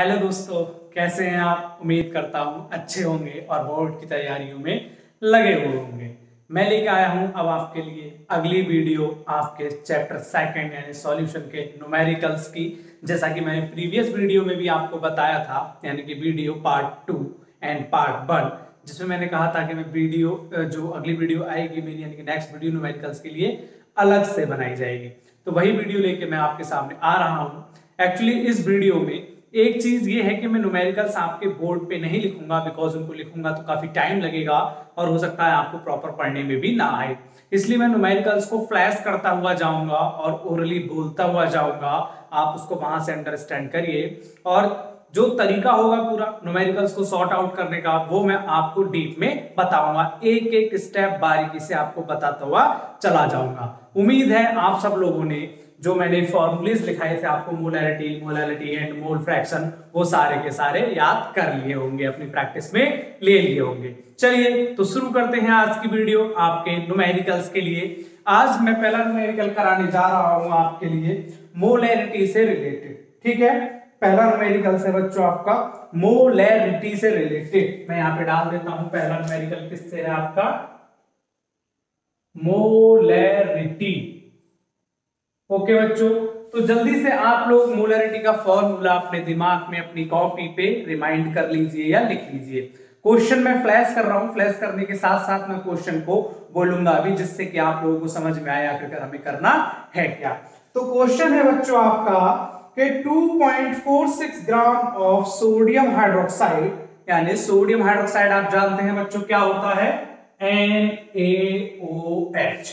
Hello दोस्तों, कैसे हैं आप। उम्मीद करता हूं अच्छे होंगे और बोर्ड की तैयारियों में लगे हुए होंगे। मैं लेके आया हूं अब आपके लिए अगली वीडियो आपके चैप्टर सेकंड यानी सॉल्यूशन के न्यूमेरिकल्स की। जैसा कि मैंने प्रीवियस वीडियो में भी आपको बताया था, यानी कि वीडियो पार्ट 2 एंड पार्ट 1, जिसमें मैंने कहा था कि मैं वीडियो जो अगली वीडियो आएगी मेरी यानी कि नेक्स्ट वीडियो न्यूमेरिकल्स के लिए अलग से बनाई जाएगी। तो वही वीडियो लेके मैं आपके सामने आ रहा हूं। एक्चुअली इस वीडियो में एक चीज ये है कि मैं न्यूमेरिकल्स आपके बोर्ड पे नहीं लिखूंगा, बिकॉज उनको लिखूंगा तो काफी टाइम लगेगा और हो सकता है आपको प्रॉपर पढ़ने में भी ना आए। इसलिए मैं न्यूमेरिकल्स को फ्लैश करता हुआ जाऊंगा और ओरली बोलता हुआ जाऊंगा। आप उसको वहां से अंडरस्टैंड करिए और जो तरीका होगा पूरा न्यूमेरिकल्स को सॉर्ट आउट करने का वो मैं आपको डीप में बताऊंगा। एक एक स्टेप बारीकी से आपको बताता हुआ चला जाऊंगा। उम्मीद है आप सब लोगों ने जो मैंने फॉर्मूलेस लिखाए थे आपको, मोलैरिटी एंड मोल फ्रैक्शन, वो सारे के सारे याद कर लिए होंगे, अपनी प्रैक्टिस में ले लिए होंगे। चलिए तो शुरू करते हैं आज की वीडियो आपके न्यूमेरिकल्स के लिए। आज मैं पहला न्यूमेरिकल कराने जा रहा हूं आपके लिए मोलैरिटी से रिलेटेड। ठीक है, पहला न्यूमेरिकल है बच्चों आपका मोलैरिटी से रिलेटेड। मैं यहां पे डाल देता हूं पहला न्यूमेरिकल किससे है आपका, मोलैरिटी। ओके बच्चों, तो जल्दी से आप लोग मोलैरिटी का फॉर्मूला अपने दिमाग में अपनी कॉपी पे रिमाइंड कर लीजिए या लिख लीजिए। क्वेश्चन मैं फ्लैश कर रहा हूं, फ्लैश करने के साथ साथ मैं क्वेश्चन को बोलूंगा अभी, जिससे कि आप लोगों को समझ में आया कि हमें करना है क्या। तो क्वेश्चन है बच्चों आपका कि 2.46 ग्राम ऑफ सोडियम हाइड्रोक्साइड, यानी सोडियम हाइड्रोक्साइड आप जानते हैं बच्चों क्या होता है, NaOH,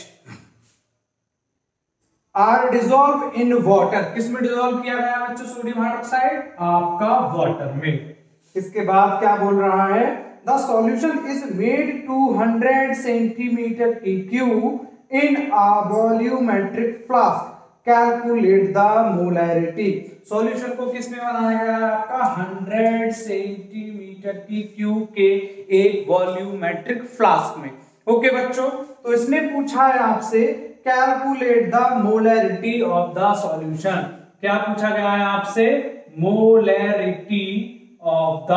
are dissolve in water. किस में डिजोल्व किया गया बच्चों सोडियम हाइड्रोक्साइड, आपका वाटर में। इसके बाद क्या बोल रहा है, the solution is made 200 centimetre cube in a volumetric flask, calculate the molarity. Solution को किस में बनाया गया है आपका, 100 सेंटीमीटर क्यूब के एक वॉल्यूमेट्रिक फ्लास्क में। ओके बच्चों, तो इसने पूछा है आपसे calculate the molarity of the solution. क्या पूछा गया है आपसे, मोलैरिटी ऑफ द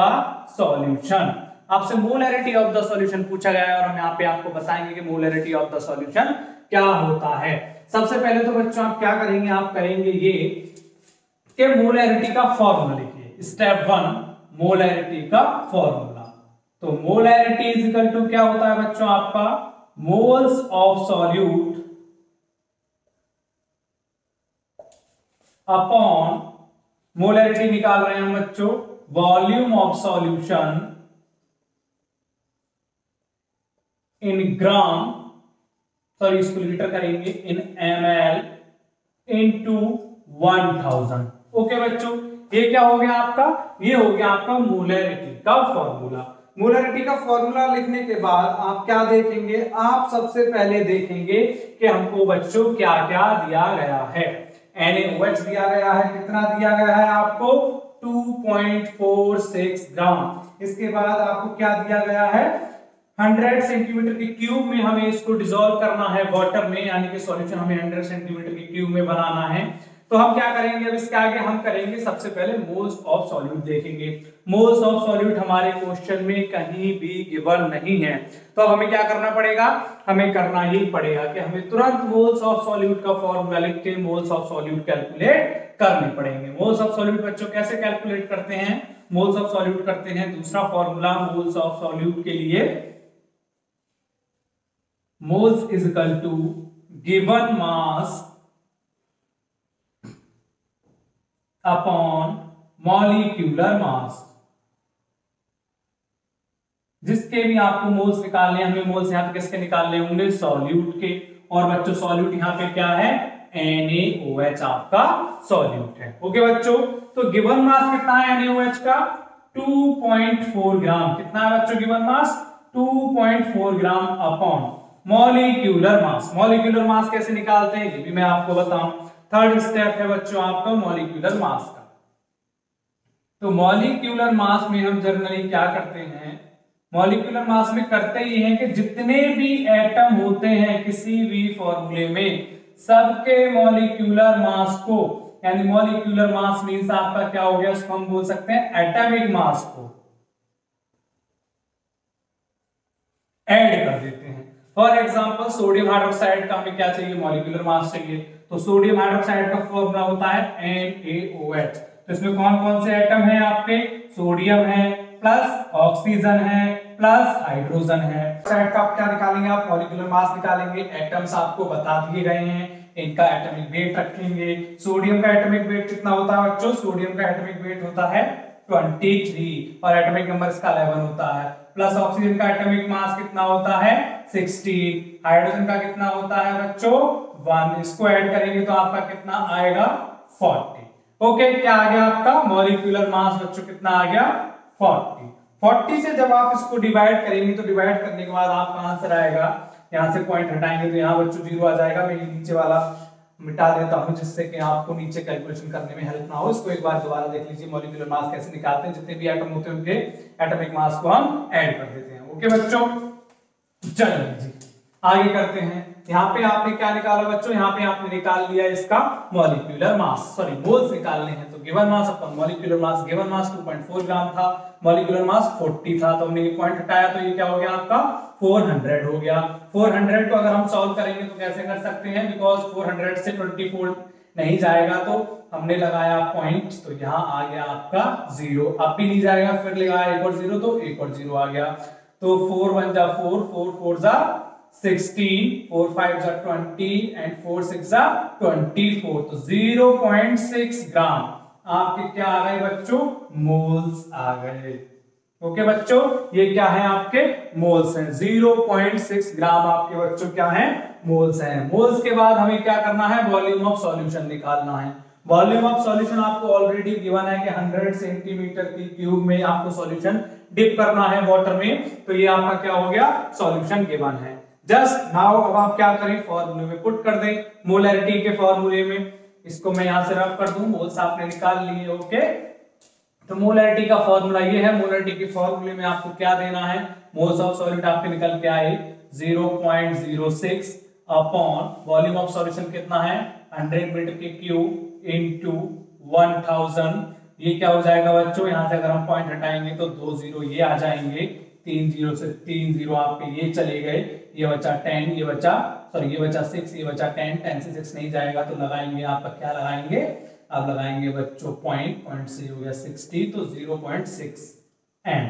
सॉल्यूशन। आपसे मोलैरिटी ऑफ द सॉल्यूशन पूछा गया है और हम यहाँ पे आपको बताएंगे कि मोलैरिटी ऑफ द सॉल्यूशन क्या होता है। सबसे पहले तो बच्चों आप क्या करेंगे, आप करेंगे ये कि मोलैरिटी का फॉर्मूला लिखिए। स्टेप 1 मोलैरिटी का फॉर्मूला। तो मोलैरिटी इज इक्वल टू क्या होता है बच्चों आपका, moles of solute upon, molarity निकाल रहे हैं हम बच्चों, volume of solution in gram, sorry इसको लीटर करेंगे, इन ml इंटू 1000। ओके बच्चों, ये क्या हो गया आपका, ये हो गया आपका मोलैरिटी का फॉर्मूला। मोलैरिटी का फॉर्मूला लिखने के बाद आप क्या देखेंगे, आप सबसे पहले देखेंगे कि हमको बच्चों क्या क्या दिया गया है। NaOH दिया गया है, कितना दिया गया है आपको, 2.46 ग्राम। इसके बाद आपको क्या दिया गया है, 100 सेंटीमीटर के क्यूब में हमें इसको डिसॉल्व करना है वाटर में, यानी कि सॉल्यूशन हमें 100 सेंटीमीटर के क्यूब में बनाना है। तो हम क्या करेंगे, अब इसके आगे हम करेंगे सबसे पहले मोल्स ऑफ सॉल्यूट देखेंगे। मोल्स ऑफ सॉल्यूट हमारे क्वेश्चन में कहीं भी गिवन नहीं है, तो अब हमें क्या करना पड़ेगा, हमें करना ही पड़ेगा कि हमें तुरंत मोल्स ऑफ सॉल्यूट का फॉर्मूला लिख के मोल्स ऑफ सॉल्यूट कैलकुलेट करने पड़ेंगे। मोल्स ऑफ सॉल्यूट बच्चों कैसे कैलकुलेट करते हैं, मोल्स ऑफ सॉल्यूट करते हैं, दूसरा फॉर्मूला मोल्स ऑफ सॉल्यूट के लिए, moles is equal to given mass upon molecular mass. जिसके भी आपको मोल्स निकालने, हमें मोल्स यहां पे किसके निकालने होंगे, सॉल्यूट के। और बच्चों सॉल्यूट यहां पे क्या है, NaOH आपका सॉल्यूट है। ओके बच्चों, तो गिवन मास कितना है NaOH का, 2.4 ग्राम। कितना है बच्चों गिवन मास, 2.4 ग्राम अपॉन मॉलिक्यूलर मास। मॉलिक्यूलर मास कैसे निकालते हैं ये भी मैं आपको बताऊं। थर्ड स्टेप है बच्चों आपका मॉलिक्यूलर मास का। तो मॉलिक्यूलर मास में हम जनरली क्या करते हैं, मॉलिक्यूलर मास में करते ये हैं कि जितने भी एटम होते हैं किसी भी फॉर्मूले में, सबके मॉलिक्यूलर मास को यानी मॉलिक्यूलर मास मींस आपका क्या हो गया, उसको हम बोल सकते हैं एटॉमिक मास को ऐड कर देते हैं। फॉर एग्जांपल सोडियम हाइड्रोक्साइड का हमें क्या चाहिए, मॉलिक्यूलर मास चाहिए, तो सोडियम हाइड्रोक्साइड का फॉर्मूला होता है NaOH। तो इसमें कौन कौन से एटम है आपके, सोडियम है प्लस ऑक्सीजन है प्लस हाइड्रोजन है। ऑक्साइड का आप क्या निकालेंगे, आप मॉलिक्यूलर मास निकालेंगे, एटम्स आपको बता दिए गए हैं, इनका एटॉमिक वेट रखेंगे। सोडियम का एटॉमिक वेट कितना होता है बच्चों, सोडियम का एटॉमिक वेट होता है 23 और एटॉमिक नंबर इसका 11 होता है, प्लस ऑक्सीजन का एटॉमिक मास कितना होता है 16, हाइड्रोजन का कितना होता है बच्चों 1, इसको ऐड करेंगे तो आपका कितना आएगा 40। ओके, क्या आ गया आपका मॉलिक्यूलर मास बच्चों कितना आ गया 40 से जब आप इसको डिवाइड करेंगे तो डिवाइड करने के बाद आपका आंसर आएगा, यहां से पॉइंट हटाएंगे तो यहाँ बच्चों 0 आ जाएगा। मैं नीचे वाला मिटा देता हूं जिससे कि आपको नीचे कैलकुलेशन करने में हेल्प ना हो। इसको एक बार दोबारा देख लीजिए, मॉलिक्यूलर मास कैसे निकालते हैं, जितने भी एटम होते हैं उनके एटॉमिक मास को हम ऐड कर देते हैं। ओके बच्चों, चलिए जी आगे करते हैं। यहाँ पे आपने क्या निकाला बच्चों, यहाँ पे आपने निकाल लिया इसका मॉलिक्यूलर मास, सॉरी मोल्स निकालने हैं, तो गिवन मास अपन मॉलिक्यूलर मास, गिवन मास 2.4 ग्राम था, मॉलिक्यूलर मास 40 था, तो हमने ये पॉइंट हटाया तो ये क्या हो गया आपका 400 हो गया। 400 को अगर हम सॉल्व करेंगे तो कैसे कर सकते हैं, बिकॉज 400 से 24 नहीं जाएगा, तो हमने लगाया पॉइंट, तो यहाँ आ गया आपका 0, अब भी नहीं जाएगा, फिर लगाया एक और 0 तो एक और 0 आ गया, तो 4 1 जा 4, 4 4 जा 16, 4 5 जा 20 एंड 4 6 जा 24, तो 0.6 ग्राम आपके क्या आ गए बच्चों, मोल्स आ गए। ओके बच्चों, ये क्या है आपके मोल्स हैं, 0.6 ग्राम आपके बच्चों क्या है मोल्स हैं। मोल्स के बाद हमें क्या करना है, वॉल्यूम ऑफ सॉल्यूशन निकालना है। वॉल्यूम ऑफ सॉल्यूशन आपको ऑलरेडी गिवन है कि 100 सेंटीमीटर की क्यूब में आपको सॉल्यूशन डिप करना है वाटर में, तो ये आपका क्या हो गया सॉल्यूशन गिवन है। जस्ट नाउ अब आप क्या करें, फॉर्मूले में पुट कर दें, मोलैरिटी के फॉर्मूले में, इसको मैं यहां से रब कर दूं, मोल्स आपने निकाल लिए। ओके, तो मोलैरिटी का फॉर्मूला ये है, मोलैरिटी के फॉर्मूले में आपको क्या देना है, मोल्स ऑफ सॉल्यूट आपके निकल के आए 0.06 अपॉन वॉल्यूम ऑफ सॉल्यूशन कितना है 100 मीटर के क्यूब इनटू 1000, ये क्या हो जाएगा बच्चों, यहां से अगर हम पॉइंट हटाएंगे तो 2 0 ये आ जाएंगे, 3 0 से 3 0 आपके ये चले गए, ये बचा 10, ये बचा सॉरी ये बचा 6, ये बचा 10, 10 से 6 नहीं जाएगा तो लगाएंगे आपका क्या लगाएंगे, आप लगाएंगे बच्चों पॉइंट से हो गया 60, तो 0.6 एम,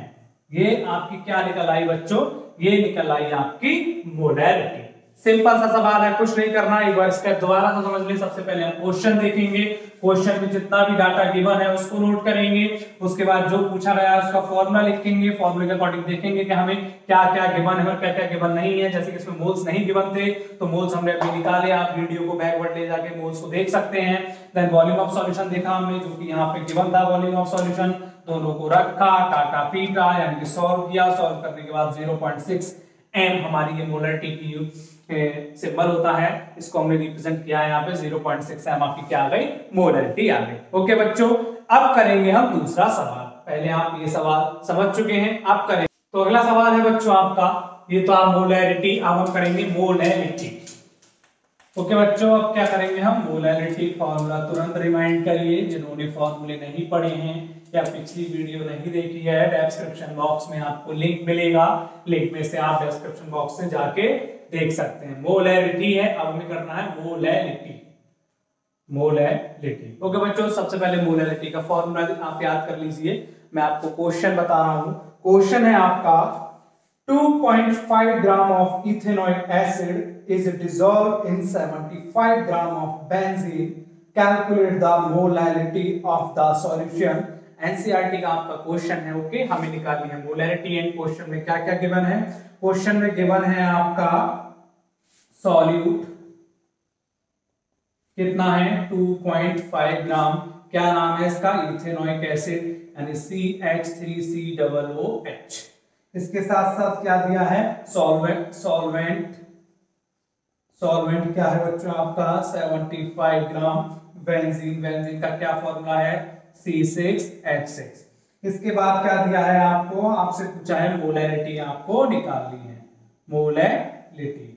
ये आपकी क्या निकल आई बच्चों, ये निकल आई आपकी मोलैरिटी। सिंपल सा सवाल है, कुछ नहीं करना, एक बार स्टेप दोबारा से समझ लीजिए। सबसे पहले हम क्वेश्चन देखेंगे, क्वेश्चन में जितना भी डाटा गिवन है उसको नोट करेंगे, उसके बाद जो पूछा गया है उसका फॉर्मूला लिखेंगे, फॉर्मूले के अकॉर्डिंग देखेंगे कि हमें क्या क्या गिवन है और क्या क्या गिवन नहीं है। जैसे कि इसमें मोल्स नहीं गिवन थे तो मोल्स हमने अभी निकाले, आप वीडियो को बैकवर्ड ले जाके मोल्स को देख सकते हैं। देन वॉल्यूम ऑफ सॉल्यूशन देखा हमने, जो कि यहाँ पे गिवन था वॉल्यूम ऑफ सॉल्यूशन, दोनों को रखा, काटा पीटा, यानी कि सॉल्व किया, सॉल्व करने के बाद 0.6 एम हमारी ये मोलैरिटी की सिंबल होता है, इसको हमने रिप्रेजेंट किया है यहाँ पे 0.6 एम आपकी क्या आ गई मोलैरिटी आ गई। ओके बच्चों, अब करेंगे हम दूसरा सवाल, पहले आप ये सवाल समझ चुके हैं, अब करें तो अगला सवाल है बच्चों आपका, ये तो आप मोलैरिटी, अब हम करेंगे मोलैरिटी। ओके बच्चों, अब क्या करेंगे हम मोलैरिटी फॉर्मूला, तुरंत रिमाइंड करिए जिन्होंने फॉर्मूले नहीं पढ़े हैं या पिछली वीडियो नहीं देखी है, डिस्क्रिप्शन बॉक्स में आपको लिंक मिलेगा, लिंक में से आप डिस्क्रिप्शन बॉक्स से जाके देख सकते हैं। मोलैरिटी है, अब हमें करना है मोलैरिटी, मोलैरिटी। ओके बच्चों, सबसे पहले मोलैरिटी का फॉर्मूला आप याद कर लीजिए, मैं आपको क्वेश्चन बता रहा हूं। क्वेश्चन है आपका 2.5 gram of ethanoic acid is dissolved in 75 gram of benzene, calculate the molarity of the solution. NCERT का आपका क्वेश्चन है। ओके, हमें निकालनी है मोलैरिटी एंड क्वेश्चन में क्या क्या गिवन है। क्वेश्चन में गिवन है आपका सॉल्यूट कितना है 2.5 ग्राम, क्या नाम है इसका, इथेनॉइक एसिड यानी CH3COOH। इसके साथ साथ क्या दिया है सॉल्वेंट, सॉल्वेंट क्या है बच्चों आपका 75 ग्राम, बेंजीन, बेंजीन का क्या फॉर्मूला है C6H6। इसके बाद क्या दिया है आपको, आपसे पूछा है मोलैरिटी आपको निकालनी है, मोलैरिटी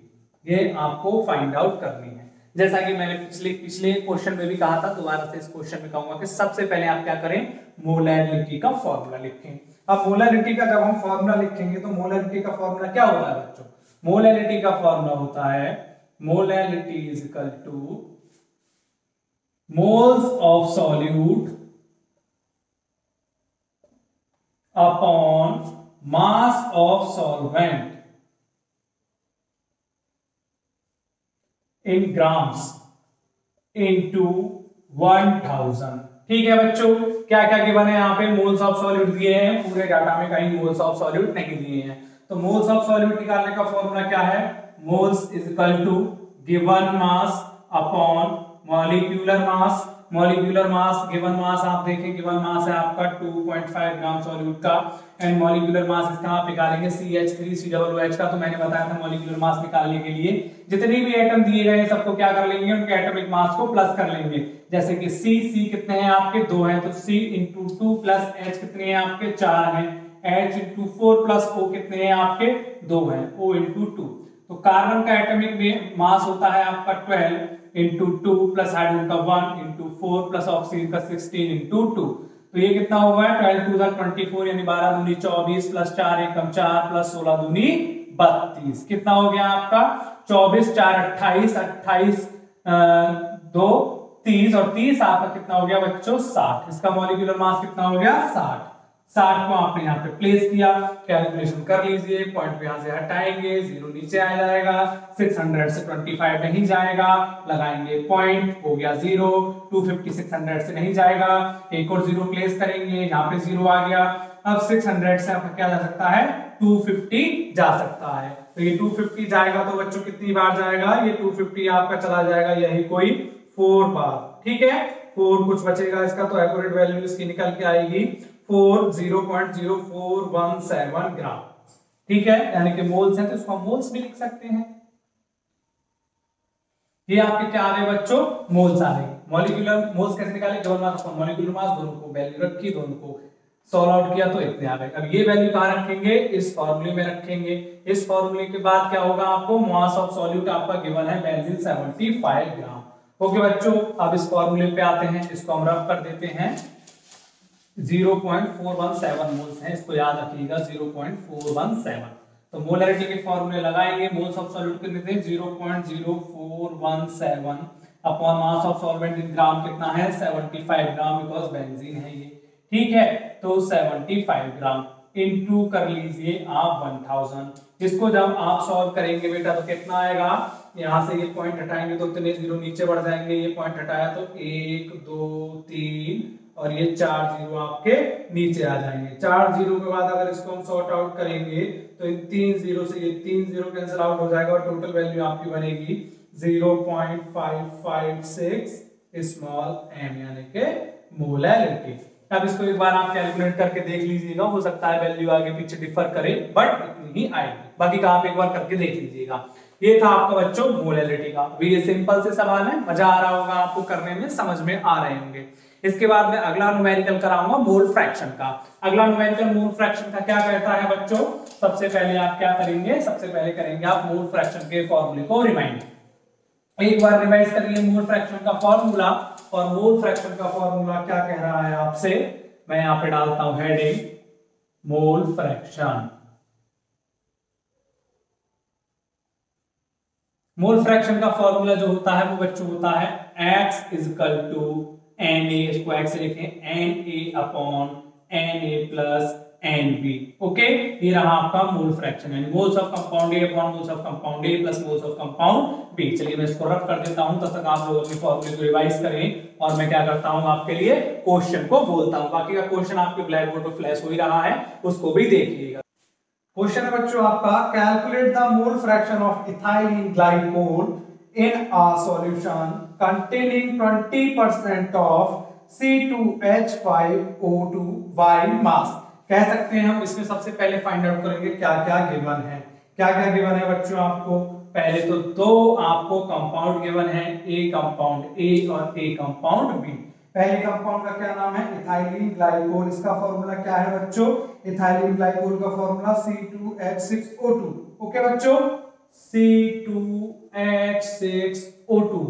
ये आपको फाइंड आउट करनी है। जैसा कि मैंने पिछले क्वेश्चन में भी कहा था, दोबारा से इस क्वेश्चन में कहूंगा कि सबसे पहले आप क्या करें, मोलैरिटी का फॉर्मूला लिखें। अब मोलैरिटी का जब हम फॉर्मूला लिखेंगे तो मोलैरिटी का फॉर्मूला क्या होता है बच्चों, मोलैरिटी का फॉर्मूला होता है molarity is equal two moles of solute upon mass of solvent in grams into 1000। ठीक है बच्चों, क्या क्या गिवन है यहाँ पे, मोल्स ऑफ सॉल्यूट दिए हैं, पूरे डाटा में कहीं मोल्स ऑफ सॉल्यूट नहीं दिए हैं। तो मोल्स ऑफ सॉल्यूट निकालने का फॉर्मूला क्या है, moles is equal to given mass upon molecular mass. Molecular mass, given mass आप देखें, गिवन मास है आपका 2.5 ग्राम सॉल्यूट का, एंड मॉलिक्यूलर मास इसका आप निकालेंगे CH3COOH का। तो मैंने बताया था मॉलिक्यूलर मास निकालने के लिए जितने भी एटम दिए गए हैं सबको क्या कर लेंगे, उनके एटॉमिक मास को प्लस कर लेंगे। जैसे कि C कितने हैं आपके, 2 हैं, तो C इंटू 2 प्लस H कितने हैं आपके, 4 हैं, H इंटू 4 प्लस O कितने हैं आपके, 2 हैं, O इंटू 2। तो कार्बन का एटॉमिक मास होता है आपका 12 इंटू 2 प्लस हाइड्रोजन का 1 इंटू 4 प्लस ऑक्सीजन का 16 इंटू 2। तो ये कितना होगा, 12 2 24 यानी 12 दूनी 24 प्लस 4 एकम 4 प्लस 16 दूनी 32। कितना हो गया आपका, 24 4 28, 28 2 30 और 30 आपका कितना हो गया बच्चों, 60। इसका मॉलिक्यूलर मास कितना हो गया, 60। 60 को आपने यहाँ पे प्लेस किया, कैलकुलेशन कर लीजिए, पॉइंट पे यहाँ से हटाएंगे, 0 नीचे आ जाएगा, 600 से 25 नहीं जाएगा, लगाएंगे पॉइंट, हो गया 0, 250 600 से नहीं जाएगा, एक और 0 प्लेस करेंगे, यहाँ पे 0 आ गया। अब 600 से आपका क्या जा सकता है, 250 जा सकता है। तो ये 250 जाएगा तो बच्चों कितनी बार जाएगा, ये 250 आपका चला जाएगा यही कोई 4 बार। ठीक है, 4 कुछ बचेगा इसका, तो एक्यूरेट वैल्यू इसकी निकल के आएगी 0.0417 ग्राम। ठीक है, यानी कि मोल्स है तो इसको हम मोल्स भी लिख सकते हैं। ये आपके क्या आ गए बच्चों, मोल्स आ गए। मॉलिक्यूलर मोल्स कैसे निकाले, गिवन मास और मॉलिक्यूलर मास दोनों को वैल्यू रखी, दोनों को सॉल्व आउट किया तो इतने आ गए। अब ये वैल्यू कहां रखेंगे, इस फॉर्मूले में रखेंगे। इस फॉर्मूले के बाद क्या होगा, आपको मास ऑफ सॉल्यूट आपका गिवन है बेंजीन 75 ग्राम। ओके बच्चों, अब इस फॉर्मूले पे आते हैं, इसको हम रफ कर देते हैं। 0.417 मोल्स हैं, इसको याद रखिएगा 0.417। तो मोलैरिटी के फॉर्मूले लगाएंगे, मोल्स ऑफ सॉल्यूट कितने थे 0.0417 upon mass of solvent in gram कितना है 75 ग्राम, बिकॉज बेंजीन है ये। ठीक है, तो 75 ग्राम इनटू कर लीजिए आप 1000। इसको जब आप सॉल्व करेंगे बेटा तो कितना आएगा, यहां से ये पॉइंट हटाएंगे तो इतने 0 नीचे बढ़ जाएंगे, ये पॉइंट हटाया तो 1 2 3 और ये 4 0 आपके नीचे आ जाएंगे। 4 0 के बाद अगर इसको हम सॉर्ट आउट करेंगे तो इन 3 0 से ये 3 0 कैंसिल आउट हो जाएगा और टोटल वैल्यू आपकी बनेगी 0.556 स्मॉल m यानी के मोलैरिटी। अब इसको एक बार आप कैलकुलेट करके देख लीजिएगा, हो सकता है वैल्यू आगे पीछे डिफर करे बट इतनी ही आएगी, बाकी का आप एक बार करके देख लीजिएगा। ये था आपका बच्चों मोलैरिटी का। ये सिंपल से सवाल है, मजा आ रहा होगा आपको करने में, समझ में आ रहे होंगे। इसके बाद में अगला न्यूमेरिकल कराऊंगा मोल फ्रैक्शन का। अगला न्यूमेरिकल मोल फ्रैक्शन का क्या कहता है बच्चों, सबसे पहले आप क्या करेंगे, सबसे पहले करेंगे आप मोल फ्रैक्शन के फॉर्मूले को रिमाइंड। एक बार रिवाइज करिए मोल फ्रैक्शन का फॉर्मूला। और मोल फ्रैक्शन का फॉर्मूला क्या कह रहा है आपसे, मैं यहां पे डालता हूं heading mole fraction. Mole fraction का फॉर्मूला जो होता है वो बच्चों होता है x is equal to Na, इसको x से लिखें Na upon Na plus Nb। Okay, ये रहा आपका मोल फ्रैक्शन, यानी moles of compound A upon moles of compound A plus moles of compound B। चलिए मैं इसको रफ कर देता हूं, तब तक आप लोग अपने फॉर्मूले को रिवाइज करें और मैं क्या करता हूं आपके लिए क्वेश्चन को बोलता हूं। बाकी का क्वेश्चन आपके ब्लैक बोर्ड पर फ्लैश हो ही रहा है, उसको भी देखिएगा। क्वेश्चन है बच्चों आपका, calculate the mole fraction of ethylene glycol in a solution containing 20% of C2H5O2 by mass। कह सकते हैं हम इसमें सबसे पहले फाइंड आउट करेंगे क्या क्या गिवन है। क्या क्या गिवन है बच्चों आपको, पहले तो दो आपको कंपाउंड गिवन है, ए कंपाउंड ए और ए कंपाउंड बी। पहले कंपाउंड का क्या नाम है, इथाइलिन ग्लाइकोल। इसका फॉर्मूला क्या है बच्चों, इथाइलिन ग्लाइकोल का फॉर्मूला C2H6O2। ओके बच्चों, C2H6O2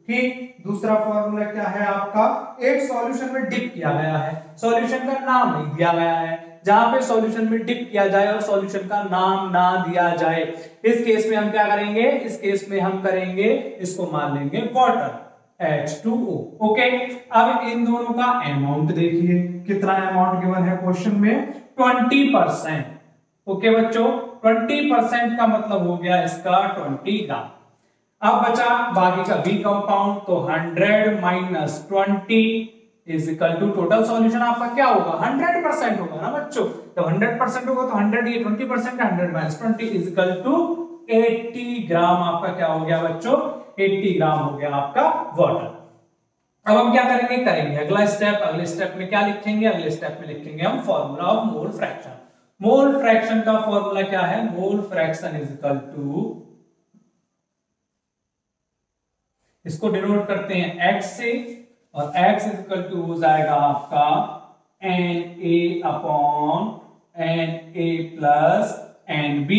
कि दूसरा फॉर्मूला क्या है आपका, एक सॉल्यूशन में डिप किया गया है, सॉल्यूशन का नाम नहीं दिया गया है, जहां पे सॉल्यूशन में डिप किया जाए और सॉल्यूशन का नाम ना दिया जाए, इस केस में हम क्या करेंगे, इस केस में हम करेंगे, इसको मान लेंगे वाटर H2O। ओके, अब इन दोनों का अमाउंट देखिए, कितना अमाउंट गिवन है क्वेश्चन में, 20%। ओके बच्चों, 20% का मतलब हो गया इसका 20 ग्राम। अब बचा बाकी का बी कंपाउंड, तो 100 minus 20 is equal to total solution आपका क्या होगा, 100% होगा ना बच्चों। जब 100% होगा तो 100 ये 20% है, 100 माइनस 20 इज इक्वल टू 80 ग्राम आपका क्या हो गया बच्चों, 80 ग्राम हो गया आपका वाटर। अब हम क्या करेंगे अगला स्टेप, अगले स्टेप में क्या लिखेंगे, अगले स्टेप में लिखेंगे हम formula of mole fraction. Mole fraction का फॉर्मूला क्या है, mole fraction is equal to, इसको डिनोट करते हैं x से, और x इज इक्वल टू हो जाएगा आपका Na upon Na plus Nb।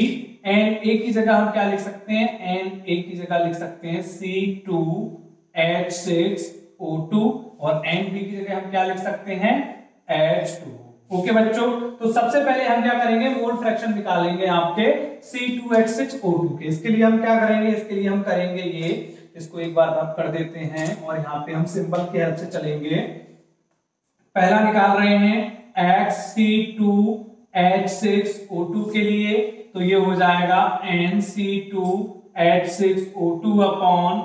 Na की जगह हम क्या लिख सकते हैं, Na की जगह लिख सकते हैं C2H6O2, और Nb की जगह हम क्या लिख सकते हैं, H2O। ओके बच्चों, तो सबसे पहले हम क्या करेंगे, मोल फ्रैक्शन निकालेंगे आपके C2H6O2 के। इसके लिए हम क्या करेंगे, इसके लिए हम करेंगे ये, इसको एक बार रब कर देते हैं और यहाँ पे हम सिंबल की हेल्प से चलेंगे। पहला निकाल रहे हैं XC2H6O2 के लिए, तो ये हो जाएगा NC2H6O2 upon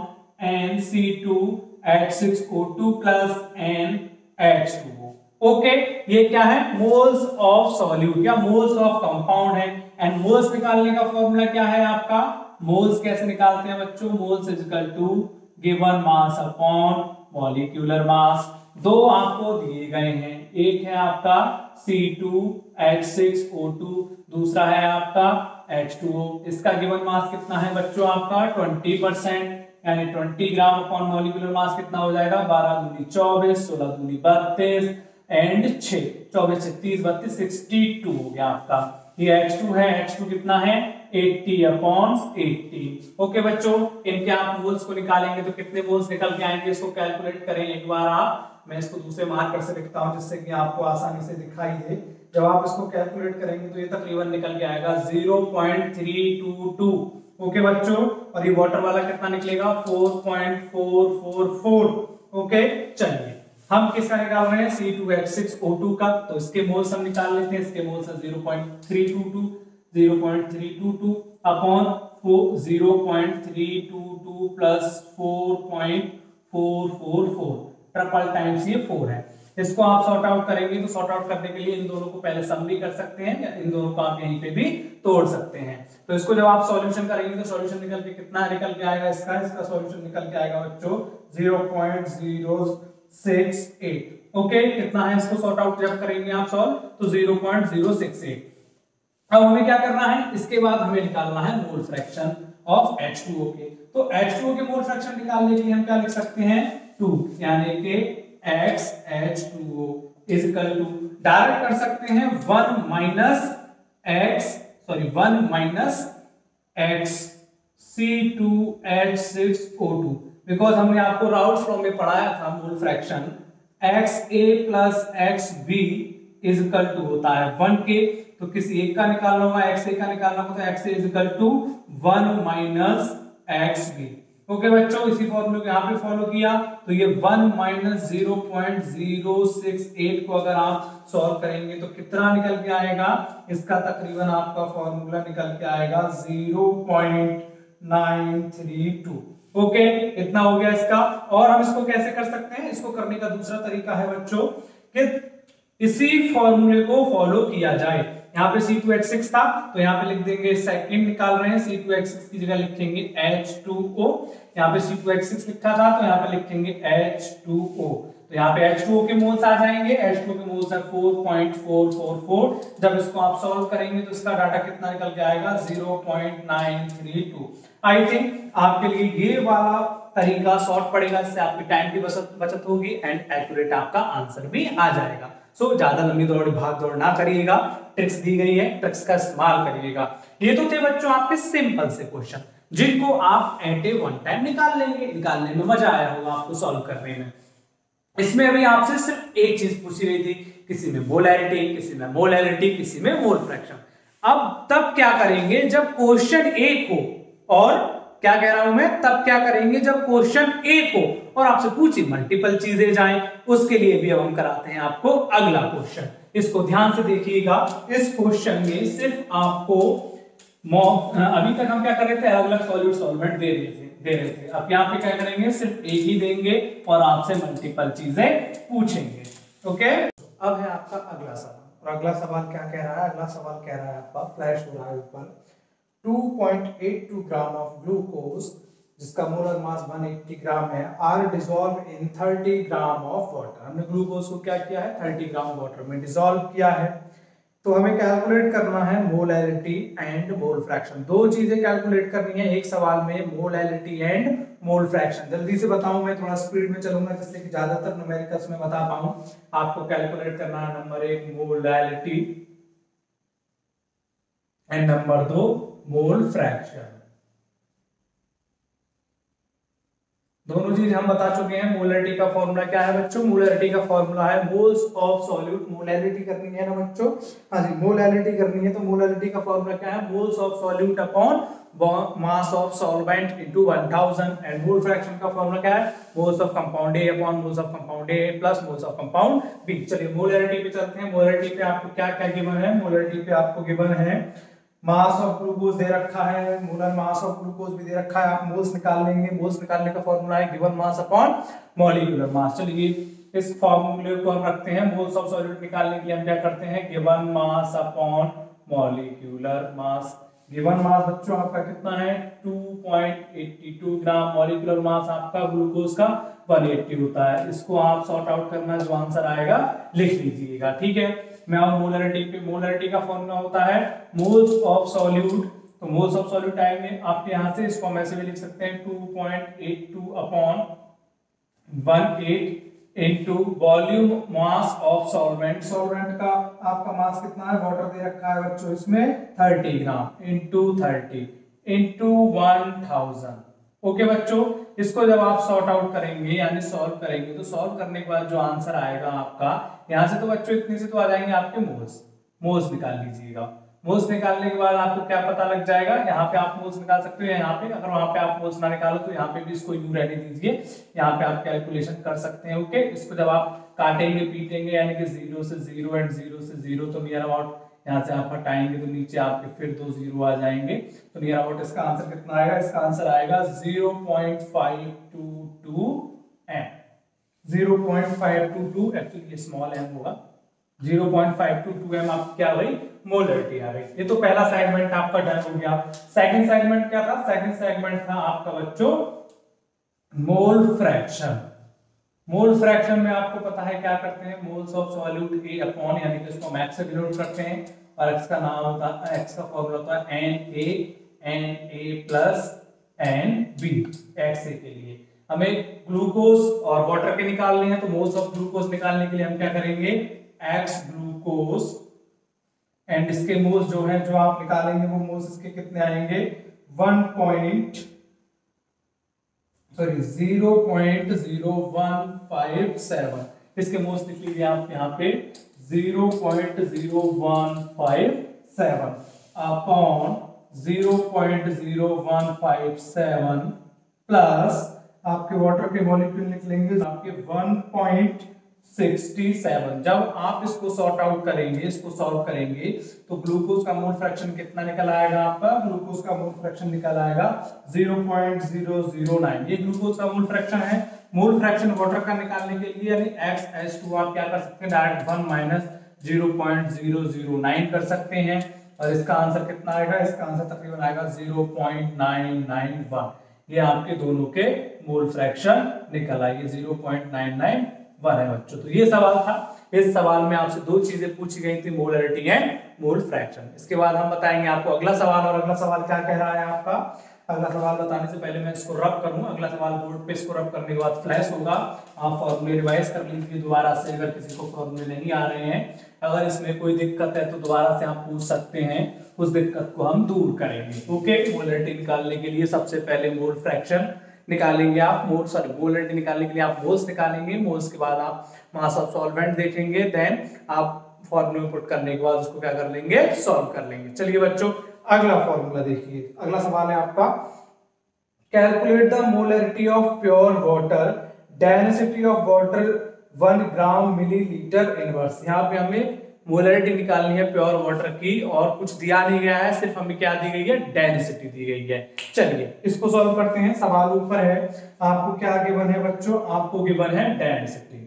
NC2H6O2 plus NH2O। Okay, ये क्या है, मोल्स ऑफ सॉल्यूट या मोल्स ऑफ कंपाउंड है। एंड मोल्स निकालने का फॉर्मूला क्या है आपका, मोल्स कैसे निकालते हैं बच्चों, moles is equal to given mass upon molecular mass. दो आपको दिए गए हैं, एक है आपका C2H6O2, दूसरा है आपका H2O। इसका गिवन मास कितना है बच्चों आपका 20%, यानी 20 ग्राम अपॉन मॉलिक्यूलर मास कितना हो जाएगा, 12 दूनी 24, 16 दूनी 32 एंड 6, 24 से 30 32 62 हो गया आपका। ये H2 है, H2 कितना है 80 अपॉन 80। ओके बच्चों, इनके आप मोल्स को निकालेंगे तो कितने मोल्स निकल के आएंगे, इसको कैलकुलेट करें एक बार आप। मैं इसको दूसरे मार्कर से लिखता हूं जिससे कि आपको आसानी से दिखाई दे। जब आप इसको कैलकुलेट करेंगे तो ये तकरीबन निकल के आएगा 0.322। ओके बच्चों, और ये वाटर वाला कितना निकलेगा 4.444। ओके, चलिए हम किसका निकाल रहे हैं, C2H6O2 का, तो इसके मोल्स हम निकाल लेते हैं। इसके मोल्स है 0.322 अपॉन 0.322 प्लस 4.444, ट्रिपल टाइम्स ये 4 है। इसको आप सॉर्ट आउट करेंगे तो सॉर्ट आउट करने के लिए इन दोनों को पहले सम भी कर सकते हैं, या इन दोनों को आप यहीं पे भी तोड़ सकते हैं। तो इसको जब आप सॉल्यूशन करेंगे तो सॉल्यूशन निकल के कितना निकल के आएगा, इसका सॉल्यूशन निकल के आएगा बच्चों 0.068। ओके, कितना है, इसको सॉर्ट आउट जब करेंगे आप सॉल्व तो 0.068। अब हमें क्या करना है, इसके बाद हमें निकालना है मोल फ्रैक्शन ऑफ H2O के। तो H2O के मोल फ्रैक्शन निकालने के लिए हम क्या लिख सकते हैं, 2, यानी कि XH2O is equal to, direct कर सकते हैं 1 माइनस X C2H6O2, बिकॉज हमने आपको राउल्स फॉर्म में पढ़ाया था mole fraction XA plus XB is equal to होता है 1 के, तो किसी एक का निकालना होगा, XA का निकालना होगा, तो XA is equal to 1 minus XB। Okay बच्चों, इसी फॉर्मूले को यहाँ पे फॉलो किया तो ये 1 माइनस 0.068 को अगर आप सॉल्व करेंगे तो कितना निकल के आएगा, इसका तकरीबन आपका फॉर्मूला निकल के आएगा 0.932। ओके, इतना हो गया इसका। और हम इसको कैसे कर सकते हैं, इसको करने का दूसरा तरीका है बच्चों कि इसी फॉर्मूले को फॉलो किया जाए। यहाँ पे C2H6 था तो यहाँ पे लिख देंगे, सेकंड निकाल रहे हैं, C2H6 की जगह लिखेंगे H2O। यहाँ पे C2H6 लिखा था तो यहाँ पे लिखेंगे H2O। तो यहाँ पे H2O के मोल्स आ जाएंगे, H2O के मोल्स है 4.444। जब इसको आप सॉल्व करेंगे तो इसका डाटा कितना निकल के आएगा 0.932। आई थिंक आपके लिए ये वाला तरीका शॉर्ट पड़ेगा, इससे आपकी टाइम की बचत होगी एंड एक्यूरेट आपका आंसर भी आ जाएगा। सो ज्यादा लंबी दौड़ भाग दौड़ ना करिएगा, ट्रिक्स दी गई है, ट्रिक्स का इस्तेमाल करिएगा। ये तो थे बच्चों आपके सिंपल से क्वेश्चन। जिनको आप एट ए वन टाइम निकाल लेंगे। निकालने में मजा आया होगा आपको सॉल्व करने में। इसमें अभी आपसे सिर्फ एक चीज पूछी गई थी, किसी में मोलैरिटी, किसी में मोलैरिटी, किसी में मोल फ्रैक्शन। अब तब क्या करेंगे जब क्वेश्चन एक हो, और क्या कह रहा हूं मैं, तब क्या करेंगे जब क्वेश्चन एक हो और आपसे पूछी मल्टीपल चीजें जाएं। उसके लिए भी अब हम कराते हैं आपको अगला क्वेश्चन। इसको ध्यान से देखिएगा। इस क्वेश्चन में सिर्फ आपको अभी तक हम क्या कर रहे थे, अलग अलग सॉल्यूट सॉल्वेंट दे रहे थे। अब यहाँ पे क्या करेंगे, सिर्फ एक ही देंगे और आपसे मल्टीपल चीजें पूछेंगे। ओके, अब है आपका अगला सवाल। और अगला सवाल क्या कह रहा है, अगला सवाल कह रहा है आपका, फ्लैश हो रहा है ऊपर, 2.82 ग्राम ऑफ ग्लूकोज जिसका मोलर मास 180 ग्राम है, are dissolve in 30 gram of water. हमने ग्लूकोज को क्या किया है, 30 ग्राम वाटर में डिसॉल्व किया है। तो हमें कैलकुलेट करना है मोलैरिटी एंड मोल फ्रैक्शन। दो चीजें कैलकुलेट करनी है एक सवाल में, मोलैरिटी एंड मोल फ्रैक्शन। जल्दी से बताऊं, मैं थोड़ा स्पीड में चलूंगा जिससे कि ज्यादातर न्यूमेरिकल्स में बता पाऊं। आपको कैलकुलेट करना है number 1 molarity and number 2 mole fraction. दोनों चीज हम बता चुके हैं। मोलैरिटी का फॉर्मूला क्या है बच्चों, मोलैरिटी का फॉर्मूला है मोल्स ऑफ सॉल्यूट। मोलैरिटी करनी है ना बच्चों, हाँ जी मोलैरिटी करनी है। तो मोलैरिटी का फॉर्मूला क्या है, moles of solute upon mass of solvent into 1000। And mole fraction का फॉर्मूला क्या है, moles of compound A upon moles of compound A plus moles of compound B. चलिए मोलैरिटी पे चलते हैं। मोलैरिटी पे आपको क्या क्या गिवन है, मोलैरिटी पे आपको गिवन है मास ऑफ ग्लूकोज दे रखा है, मोलर मास ऑफ ग्लूकोज भी दे रखा है। आप मोल्स निकाल लेंगे। मोल्स निकालने का फॉर्मूला है गिवन मास अपॉन मॉलिक्यूलर मास। चलिए इस फॉर्मूले को हम रखते हैं। मोल्स ऑफ सॉल्यूट निकालने के लिए हम क्या करते हैं, given mass upon molecular mass. Given मास बच्चों आपका कितना है, 2.82 ग्राम। मॉलिक्यूलर मास आपका ग्लूकोज का 180 होता है। इसको आप सॉर्ट आउट करना, जो आंसर आएगा लिख लीजिएगा, ठीक है। मैं और मोलैरिटी पे, मोलैरिटी का फॉर्मूला होता है मोल्स ऑफ सॉल्यूट। तो मोल्स ऑफ सॉल्यूट आएंगे आपके यहां से, इसको हम ऐसे भी लिख सकते हैं 2.82 upon 18 into volume mass of solvent. Solvent का आपका मास कितना है, वाटर दे रखा है बच्चों इसमें 30 ग्राम इनटू 30 इनटू 1000। ओके बच्चों, इसको जब आप सॉर्ट आउट करेंगे यानी सॉल्व करेंगे, तो सॉल्व करने के बाद जो आंसर आएगा आपका, यहां से तो बच्चों इतने से तो आ जाएंगे आपके मोल्स। मोल्स निकाल लीजिएगा। मोल्स निकालने के बाद आपको क्या पता लग जाएगा, यहाँ पे आप मोल्स निकाल सकते हो, यहाँ पे अगर वहां पे आप मोल्स ना निकालो तो यहाँ पे भी इसको यूं रहने दीजिए, यहाँ पे आप कैलकुलेशन कर सकते हैं। ओके, इसको जब आप काटेंगे पीटेंगे यानी कि 0 से 0 एंड 0 से 0, तो नियर अबाउट यहाँ से आप हटाएंगे तो नीचे आपके फिर 2 0 आ जाएंगे। तो नियर अबाउट इसका आंसर कितना आएगा, इसका आंसर आएगा 0.522 एम। 0.522 एक्चुअली ये स्मॉल एम होगा। 0.522 एम आप क्या भाई मोलैरिटी आ गई। ये तो पहला सेगमेंट आपका डन हो गया। सेकंड सेगमेंट क्या था, सेकंड सेगमेंट था आपका बच्चों मोल फ्रैक्शन। मोल फ्रैक्शन में आपको पता है क्या करते हैं, moles of solute A upon, यानी कि इसको मैक्स से डिनोट करते हैं और एक्स का नाम होता है, एक्स का फॉर्मूला होता है Na प्लस NB। एक्स ए के लिए हमें ग्लूकोज और वाटर के निकालने हैं, तो मोल्स ऑफ ग्लूकोज निकालने के लिए हम क्या करेंगे, एक्स ग्लूकोज एंड इसके मोल्स जो है जो आप निकालेंगे वो मोल्स इसके कितने आएंगे 0.0157। इसके मोल्स लिख लीजिए आप यहाँ पे 0.0157 अपॉन 0.0157 प्लस आपके वाटर के मॉलिक्यूल निकलेंगे आपके 1.67। जब आप इसको सॉर्ट आउट करेंगे, इसको सॉल्व करेंगे, तो ग्लूकोज का मोल फ्रैक्शन कितना निकल आएगा आपका, ग्लूकोज का मोल फ्रैक्शन निकल आएगा 0.009। ये ग्लूकोज का मोल फ्रैक्शन है। मोल फ्रैक्शन वाटर का निकालने के लिए यानी XH2 आप क्या कर सकते हैं, डायरेक्ट 1 माइनस 0.009 कर सकते हैं और इसका आंसर कितना आएगा, इसका आंसर तकरीबन आएगा 0.991। ये आपके दोनों के मोल फ्रैक्शन निकल आए, 0.991 है बच्चों। तो ये सवाल था। इस सवाल में आपसे दो चीजें पूछी गई थी, मोलैरिटी एंड मोल फ्रैक्शन। इसके बाद हम बताएंगे आपको अगला सवाल, और अगला सवाल क्या कह रहा है आपका, अगला सवाल बताने से पहले मैं इसको रब करूं। अगला सवाल बोर्ड पे इसको रब करने के बाद फ्लैश होगा। आप फॉर्मूले रिवाइज कर लीजिए दोबारा से, अगर किसी को फॉर्मूले नहीं आ रहे हैं। अगर इसमें कोई दिक्कत है तो दोबारा से आप पूछ सकते हैं, उस दिक्कत को हम दूर करेंगे। ओके, मोलरिटी निकालने के लिए सबसे पहले मोल फ्रैक्शन निकालेंगे आप, मोलरिटी निकालने के लिए आप मोल्स निकालेंगे। मोल्स के बाद आप मास ऑफ सॉल्वेंट देखेंगे, देन आप फॉर्मूला पुट करने के बाद उसको क्या कर लेंगे, सॉल्व कर लेंगे। चलिए बच्चों, अगला फॉर्मूला देखिए। अगला सवाल है आपका, calculate the molarity of pure water, density of water 1 gram millilitre inverse. यहाँ पे हमें मोलरिटी निकालनी है प्योर वाटर की, और कुछ दिया नहीं गया है, सिर्फ हमें क्या दी गई है, डेंसिटी दी गई है। चलिए इसको सॉल्व करते हैं। सवाल ऊपर है, आपको क्या गिवन है बच्चों, आपको गिवन है डेंसिटी।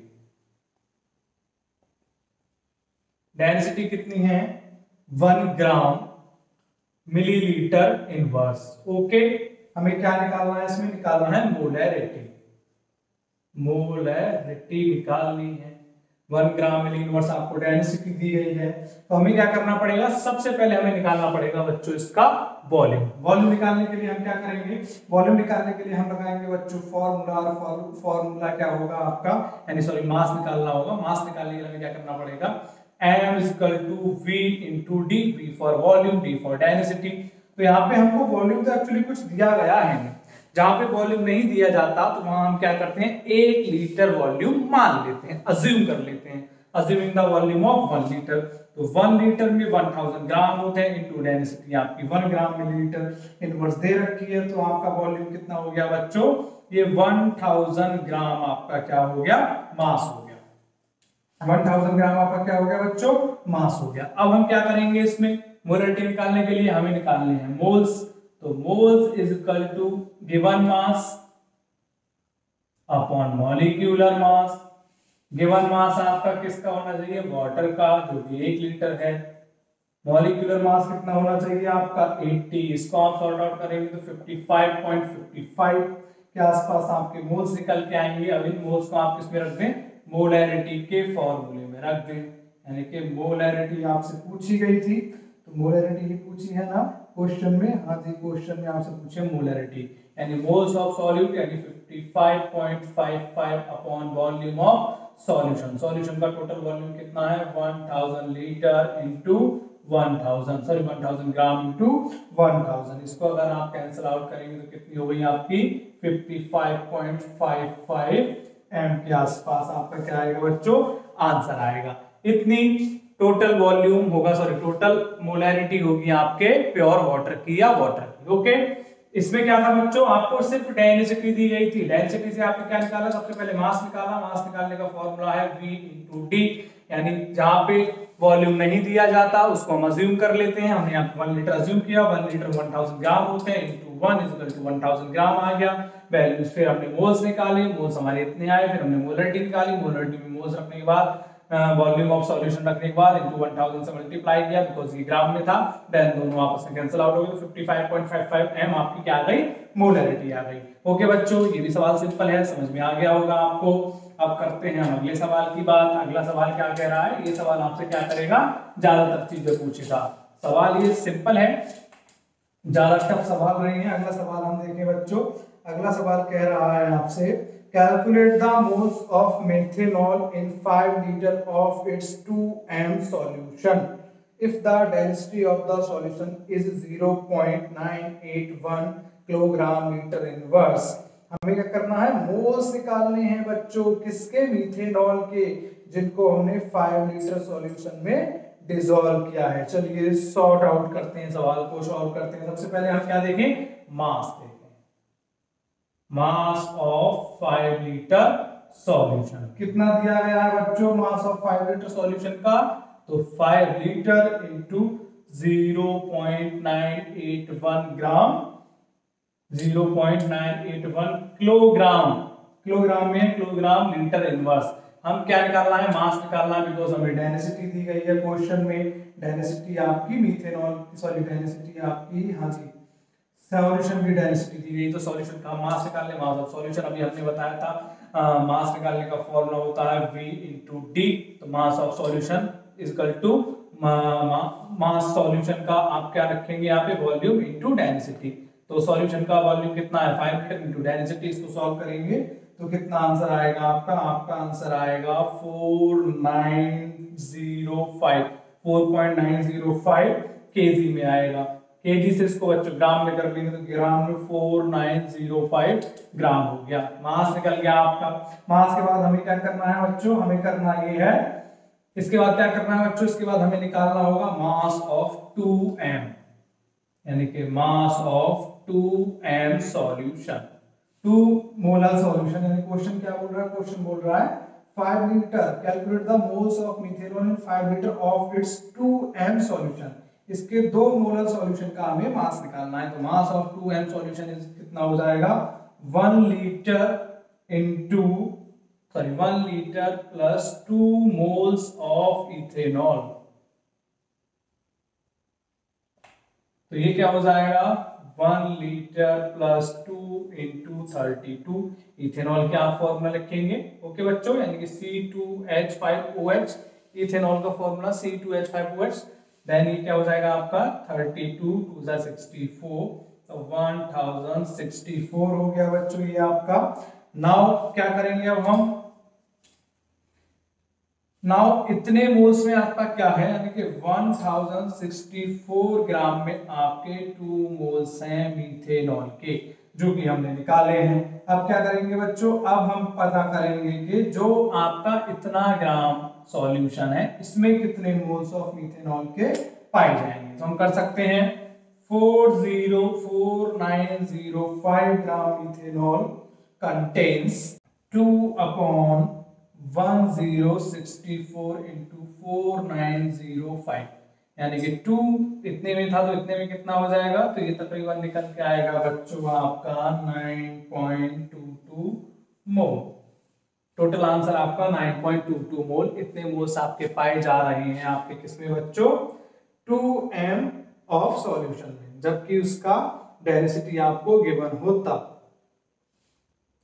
डेंसिटी कितनी है, 1 ग्राम मिलीलीटर इनवर्स। ओके, हमें क्या निकालना है, इसमें निकालना है मोलरिटी। मोलरिटी निकालनी है, 1 ग्राम मिली इनवर्स आपको डेंसिटी दी गई है। तो हमें क्या करना पड़ेगा, सबसे पहले हमें निकालना पड़ेगा बच्चों इसका वॉल्यूम। वॉल्यूम निकालने के लिए हम क्या करेंगे, वॉल्यूम निकालने के लिए हम लगाएंगे बच्चों फॉर्मूला, और फॉर्मूला क्या होगा आपका, यानी सॉरी मास निकालना होगा। मास निकालने के लिए हमें क्या करना पड़ेगा, m is equal to v into d, v for volume, d for density। तो यहाँ पे हमको वॉल्यूम तो एक्चुअली कुछ दिया गया है, जहां पे वॉल्यूम नहीं दिया जाता तो वहां हम क्या करते हैं, 1 लीटर वॉल्यूम मान लेते हैं, अज्यूम कर लेते हैं, assuming the volume of 1 litre. तो 1 लीटर में 1000 ग्राम होते हैं, इनटू डेंसिटी आपकी 1 ग्राम मिलीलीटर इनवर्स दे रखी है। तो आपका वॉल्यूम कितना हो गया बच्चों, ये 1000 ग्राम आपका क्या हो गया, मास हो गया। 1000 ग्राम आपका क्या हो गया बच्चों, मास हो गया। अब हम क्या करेंगे, इसमें मोलरिटी निकालने के लिए हमें निकालने हैं मोल्स। तो moles is equal to given mass upon molecular mass. Given mass आपका किसका होना चाहिए, वाटर का, जो कि 1 लीटर है। मॉलिक्यूलर मास कितना होना चाहिए आपका, 80। इसको आप सॉर्ट आउट करेंगे तो 55.55 के आसपास आपके मोल्स निकल के आएंगे। अब इन मोल्स को आप किसमें रख दें, मोलरिटी के फॉर्मूले में रख दें। यानी कि मोलरिटी आपसे पूछी गई थी, तो मोलरिटी ही पूछी है ना क्वेश्चन में, हाँ जी क्वेश्चन में आपसे पूछे मोलरिटी, यानी मोल्स ऑफ सॉल्यूट, यानी 55.55 upon volume of solution. Solution का टोटल वॉल्यूम कितना है, 1000 लीटर इंटू 1000 ग्राम इंटू 1000। इसको अगर आप कैंसिल आउट करेंगे तो कितनी हो गई आपकी, 55.55 एम के आसपास आपका क्या आएगा बच्चों, आंसर आएगा। इतनी टोटल वॉल्यूम होगा, सॉरी टोटल मोलरिटी होगी आपके प्योर वाटर की या वाटर की। ओके, इसमें क्या था बच्चों, आपको सिर्फ डेंसिटी दी गई थी। डेंसिटी से आपने क्या निकाला, सबसे पहले मास निकाला। मास निकालने का फॉर्मूला है v इंटू डी, यानी जहां पे वॉल्यूम नहीं दिया जाता उसको हम अज्यूम कर लेते हैं। हमने यहाँ 1 लीटर अज्यूम किया, 1 लीटर 1000 ग्राम होते हैं, इंटू 1 इज इक्वल टू 1000 ग्राम आ गया वैल्यूज। फिर हमने मोल्स निकाले, मोल्स हमारे इतने आए। फिर हमने मोलरिटी निकाली, मोलरिटी में मोल्स रखने के बाद वॉल्यूम ऑफ सॉल्यूशन रखने के बाद इनटू 1000 से मल्टीप्लाई किया, बिकॉज़ ये ग्राम में था। देन दोनों आपस में कैंसिल आउट हो गए, तो 55.55 m आपकी क्या आ गई, मोलरिटी आ गई। ओके बच्चों, ये भी सवाल सिंपल है, समझ में आ गया होगा आपको। अब करते हैं हम अगले सवाल की बात। अगला सवाल क्या कह रहा है, ये सवाल आपसे क्या करेगा, ज्यादातर चीजें पूछेगा। सवाल ये सिंपल है, ज्यादा टफ सवाल नहीं है। अगला सवाल हम देखें बच्चों। अगला सवाल कह रहा है आपसे, calculate the moles of methanol in 5 liter of its 2m solution if the density of the solution is 0.981 kilogram litre inverse. हमें क्या करना है, मोल्स निकालने हैं बच्चों, किसके, मीथेनॉल के, जिनको हमने 5 लीटर सॉल्यूशन में डिसॉल्व किया है। चलिए सॉर्ट आउट करते हैं, सवाल को सॉल्व करते हैं। सबसे पहले हम क्या देखें, मास देखें। मास ऑफ 5 लीटर सॉल्यूशन कितना दिया गया है बच्चों, मास ऑफ 5 लीटर सॉल्यूशन का, तो 5 लीटर इंटू 0.981 ग्राम, 0.981 किलोग्राम, किलोग्राम में किलोग्राम लीटर इनवर्स। हम क्या निकालना है, मास निकालना है, बिकॉज हमें डेंसिटी दी गई है क्वेश्चन में। डेंसिटी आपकी मीथेनॉल, सॉरी डेंसिटी आपकी, हाँ जी सॉल्यूशन की डेंसिटी दी गई, तो सॉल्यूशन का मास निकालने, मास ऑफ सॉल्यूशन अभी हमने बताया था। मास निकालने का फॉर्मूला होता है v इंटू डी। तो mass of solution is equal to mass solution का आप क्या रखेंगे यहाँ पे, वॉल्यूम इंटू डेंसिटी। तो सॉल्यूशन का वॉल्यूम कितना है 5 लीटर इनटू डेंसिटी, इसको सॉल्व करेंगे तो कितना आंसर आएगा आपका, आपका आंसर आएगा 4.905 केजी में आएगा। केजी से इसको बच्चों ग्राम में कर लेंगे तो ग्राम में 4905 ग्राम हो गया, मास निकल गया आपका। मास के बाद हमें क्या करना है बच्चों, हमें करना ये है, इसके बाद क्या करना है बच्चों, इसके बाद हमें निकालना होगा मास ऑफ 2m, यानी कि mass of 2m solution, 2 molar solution. यानी क्वेश्चन क्या बोल रहा है, क्वेश्चन बोल रहा है 5 litre, calculate the moles of methanol in 5 litre of its 2m solution. इसके 2 मोलर सॉल्यूशन का हमें मास निकालना है। तो मास ऑफ 2m सॉल्यूशन कितना हो जाएगा, 1 litre into 1 litre plus 2 moles of ethanol. तो ये क्या हो जाएगा 1 लीटर प्लस 2 इंटू 32। इथेनॉल क्या फॉर्मूला लिखेंगे, ओके बच्चों, यानी कि C2H5OH, इथेनॉल का फॉर्मूला C2H5OH। देन ये क्या हो जाएगा आपका 32 2 64, तो 1064 हो गया बच्चों ये आपका। नाउ क्या करेंगे अब हम, नाउ इतने मोल्स में आपका क्या है, यानी कि 1064 ग्राम में आपके 2 मोल्स हैं मीथेनॉल के, जो कि हमने निकाले हैं। अब क्या करेंगे बच्चों, अब हम पता करेंगे कि जो आपका इतना ग्राम सॉल्यूशन है इसमें कितने मोल्स ऑफ मीथेनॉल के पाए जाएंगे। तो हम कर सकते हैं 40905 ग्राम मीथेनॉल कंटेन्स 2/1064 इंटू 4905, यानी कि 2 इतने में था तो इतने में कितना हो जाएगा, तो ये तकरीबन निकल के आएगा बच्चों आपका 9.22 मोल। टोटल आंसर आपका 9.22 मोल, इतने मोल्स आपके पाए जा रहे हैं आपके किसमें बच्चों, 2m ऑफ सॉल्यूशन में, जबकि उसका डेंसिटी आपको गिवन होता।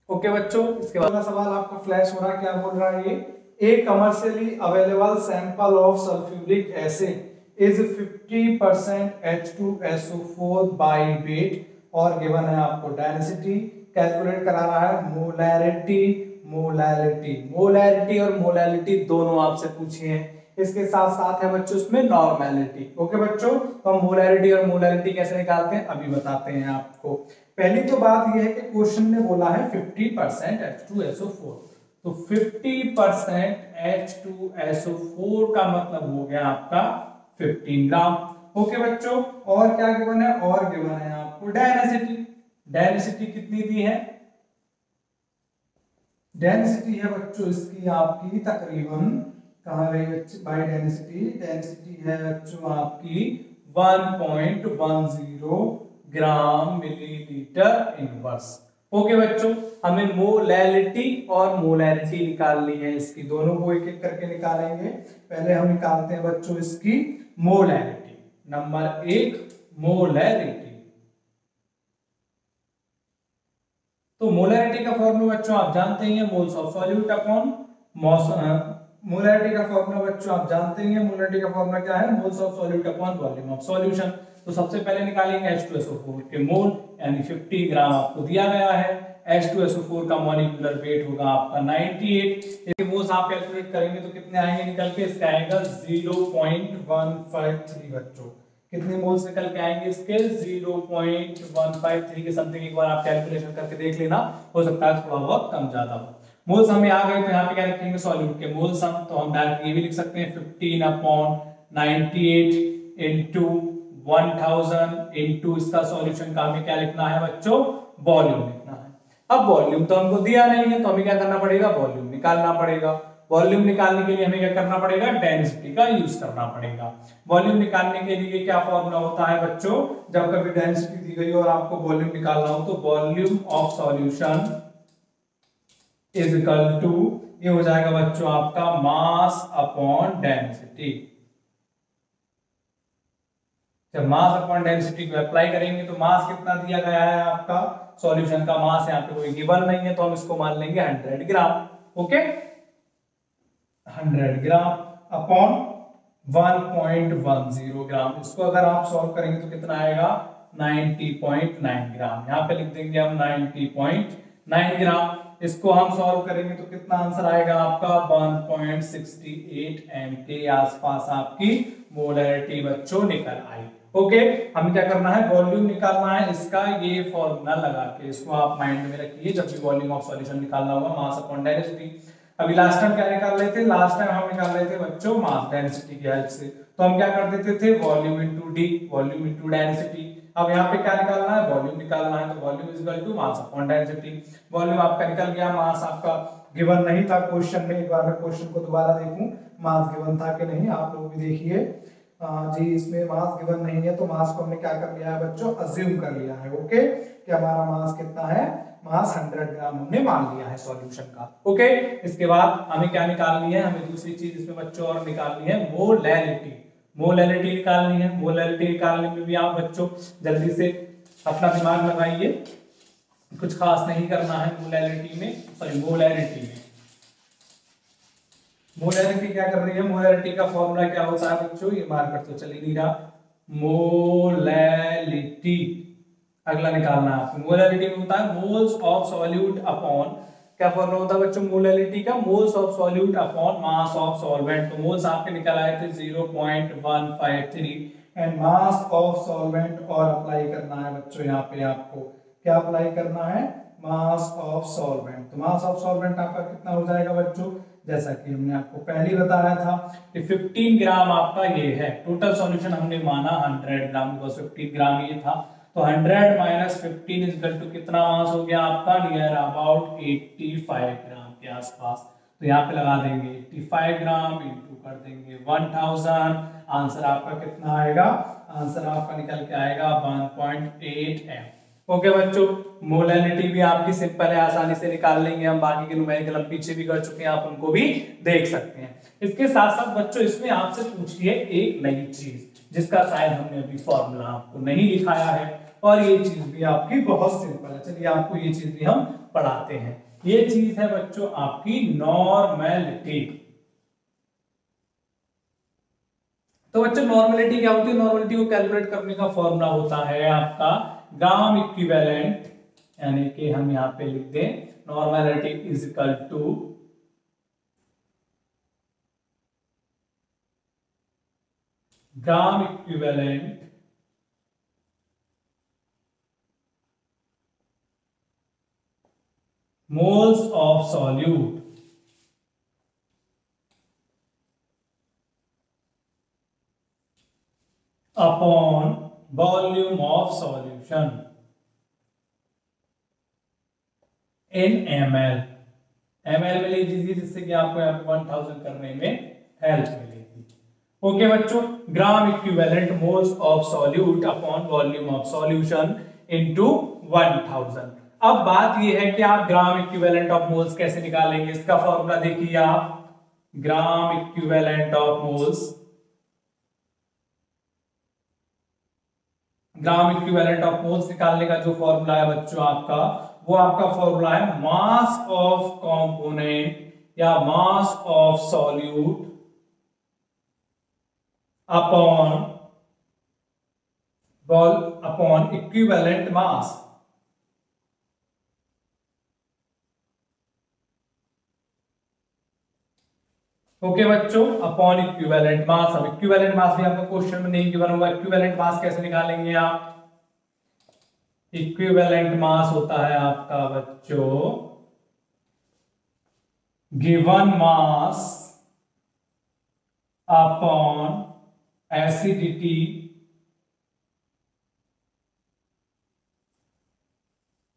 ओके बच्चों, इसके बाद सवाल आपका फ्लैश हो रहा है, क्या बोल रहा है ये, a commercially available sample of sulphuric acid is 50% H2SO4 by weight, और गिवन है आपको डेंसिटी, कैलकुलेट करा रहा है मोलैरिटी। मोलैरिटी और मोलैलिटी दोनों आपसे पूछे हैं, इसके साथ साथ है बच्चों उसमें नॉर्मेलिटी। ओके बच्चों, तो हम मोलैरिटी और मोलैलिटी कैसे निकालते हैं अभी बताते हैं आपको। पहली तो बात यह है कि क्वेश्चन ने बोला है 50% H2SO4, तो 50% H2SO4 का मतलब हो गया आपका 15 ग्राम। ओके बच्चों, और क्या गिवन है, और गिवन है आपको डेंसिटी। डेंसिटी कितनी दी है, डेंसिटी है बच्चों इसकी आपकी तकरीबन, कहां गई बच्चे बाय डेंसिटी, डेंसिटी है बच्चों आपकी 1.10 ग्राम मिलीलीटर इनवर्स। ओके बच्चों, हमें मोलैलिटी और मोलैरिटी निकालनी है, इसकी दोनों को एक एक करके निकालेंगे। पहले हम निकालते हैं बच्चों इसकी मोलैरिटी। नंबर 1 मोलैरिटी, तो मोलैरिटी का फॉर्मूला बच्चों आप जानते ही हैं, moles of solute upon mass. Molarity का फॉर्मूला बच्चों आप जानते ही हैं, मोलैरिटी का फॉर्मूला क्या है, moles of solute upon volume of solution. तो सबसे पहले निकालेंगे H2SO4 के मोल, यानी 50 ग्राम आपको दिया गया है। H2SO4 का मॉलिक्यूलर वेट होगा आपका 98। इसके मोल्स आप कैलकुलेट करेंगे तो कितने आएंगे निकल के, इसका आएगा 0.153 बच्चों। कितने मोल्स निकल के आएंगे इसके, 0.153 के समथिंग। एक बार आप कैलकुलेशन करके देख लेना, हो सकता है थोड़ा बहुत कम ज्यादा हो। मोल्स हमें आ गए तो यहाँ पे क्या लिखेंगे, सॉल्यूट के मोल्स हम, तो हम डायरेक्ट ये भी लिख सकते हैं 15/98 इंटू 1000 इंटू इसका सॉल्यूशन का हमें क्या लिखना है बच्चों, वॉल्यूम लिखना है। अब वॉल्यूम तो हमको दिया नहीं है, तो हमें क्या करना पड़ेगा, वॉल्यूम निकालना पड़ेगा। वॉल्यूम निकालने के लिए हमें क्या करना पड़ेगा, डेंसिटी का यूज करना पड़ेगा। वॉल्यूम निकालने के लिए क्या फॉर्मूला होता है बच्चों, जब कभी डेंसिटी दी गई और आपको वॉल्यूम निकालना हो तो volume of solution is equal to, ये हो जाएगा बच्चों आपका मास अपॉन डेंसिटी। जब मास अपॉन डेंसिटी को अप्लाई करेंगे तो मास कितना दिया गया है आपका, सॉल्यूशन का मास यहाँ पे कोई गिवन नहीं है, तो हम इसको मान लेंगे 100 ग्राम। ओके, 100 ग्राम अपॉन 1.10 ग्राम। इसको अगर आप सॉल्व करेंगे तो कितना आएगा, 90.9 ग्राम। यहाँ पे लिख देंगे हम 90.9 ग्राम। इसको हम सॉल्व करेंगे तो कितना आंसर आएगा आपका 1.68 m के आसपास आपकी मोलैरिटी बच्चों निकल आई। ओके, हमें क्या करना है, वॉल्यूम निकालना है इसका, ये फॉर्मूला लगा के इसको आप माइंड में रखिए जब भी वॉल्यूम ऑफ सॉल्यूशन निकालना होगा, मास अपॉन डेंसिटी। अभी लास्ट टाइम क्या निकाल रहे थे, लास्ट टाइम हम निकाल रहे थे बच्चों मास डेंसिटी की हेल्प से, तो हम क्या कर देते थे volume into D, volume into density. अब यहाँ पे क्या निकालना है, वॉल्यूम निकालना है, तो volume is equal to mass upon density. Volume आपका निकल गया, मास आपका गिवन नहीं था क्वेश्चन में, एक बार मैं क्वेश्चन को दोबारा देखूं मास गिवन था कि नहीं, आप लोग भी देखिए जी, इसमें मास गिवन नहीं है तो मास को हमने क्या कर लिया है बच्चों, अज्यूम कर लिया है। ओके, कि हमारा मास कितना है, मास 100 ग्राम हमने मान लिया है सॉल्यूशन का। ओके, इसके बाद हमें क्या निकालनी है, हमें दूसरी चीज इसमें बच्चों और निकालनी है मोलैरिटी। मोलैरिटी निकालनी है, मोलैरिटी निकालने में भी आप बच्चों जल्दी से अपना दिमाग लगाइए, कुछ खास नहीं करना है मोलैरिटी में, सॉरी मोलैरिटी में। मोलैरिटी क्या कर रही है, मोलैरिटी का फॉर्मूला क्या होता है बच्चों, ये मार्कर तो चल ही नहीं रहा, मोलैरिटी अगला निकालना है आपको। मोलैरिटी में होता है मोल्स ऑफ सॉल्यूट अपॉन, क्या फॉर्मूला होता है बच्चों मोलैरिटी का, moles of solute upon mass of solvent. तो मोल्स आपके निकल आए थे 0.153 एंड मास ऑफ सॉल्वेंट, और अप्लाई करना है बच्चों यहाँ पे आपको, क्या अप्लाई करना है, मास ऑफ सॉल्वेंट। तो मास ऑफ सॉल्वेंट आपका कितना हो जाएगा बच्चों, जैसा कि हमने आपको पहले ही बताया था कि 15 ग्राम आपका ये है, टोटल सॉल्यूशन हमने माना 100 ग्राम, बिकॉज 15 ग्राम ये था, तो 100 माइनस 15 इज इक्वल टू कितना मास हो गया आपका, नियर अबाउट 85 ग्राम के आसपास। तो यहाँ पे लगा देंगे 85 ग्राम इंटू कर देंगे 1000, आंसर आपका कितना आएगा, आंसर आपका निकल के आएगा 1.8 m। ओके बच्चों, मोलैरिटी भी आपकी सिंपल है, आसानी से निकाल लेंगे हम, बाकी के न्यूमेरिकल हम पीछे भी कर चुके हैं, आप उनको भी देख सकते हैं। इसके साथ साथ बच्चों इसमें आपसे पूछिए एक नई चीज, जिसका शायद हमने अभी फॉर्मूला आपको नहीं लिखाया है, और ये चीज भी आपकी बहुत सिंपल है, चलिए आपको ये चीज भी हम पढ़ाते हैं। ये चीज है बच्चों आपकी नॉर्मेलिटी। तो बच्चों नॉर्मेलिटी क्या होती है, नॉर्मेलिटी को कैलकुलेट करने का फॉर्मूला होता है आपका ग्राम इक्विवेलेंट, यानी कि हम यहां पे लिख दें normality is equal to gram equivalent moles of solute upon volume of solution in ml। ml में ले लीजिए जिससे कि आपको यहाँ पे 1000 करने में हेल्प मिलेगी। ओके बच्चों, ग्राम equivalent moles of solute upon volume of solution into 1000। अब बात ये है कि आप ग्राम इक्विवेलेंट ऑफ मोल्स कैसे निकालेंगे, इसका फॉर्मूला देखिए आप, gram equivalent of moles, gram equivalent of moles निकालने का जो फॉर्मूला है बच्चों आपका, वो आपका फॉर्मूला है मास ऑफ कंपोनेंट या मास of solute upon equivalent mass. Okay बच्चों, अपॉन इक्विवेलेंट मास। अब इक्विवेलेंट मास भी आपको क्वेश्चन में नहीं गिवन होगा, इक्विवेलेंट मास कैसे निकालेंगे आप, इक्विवेलेंट मास होता है आपका बच्चों गिवन मास अपॉन एसिडिटी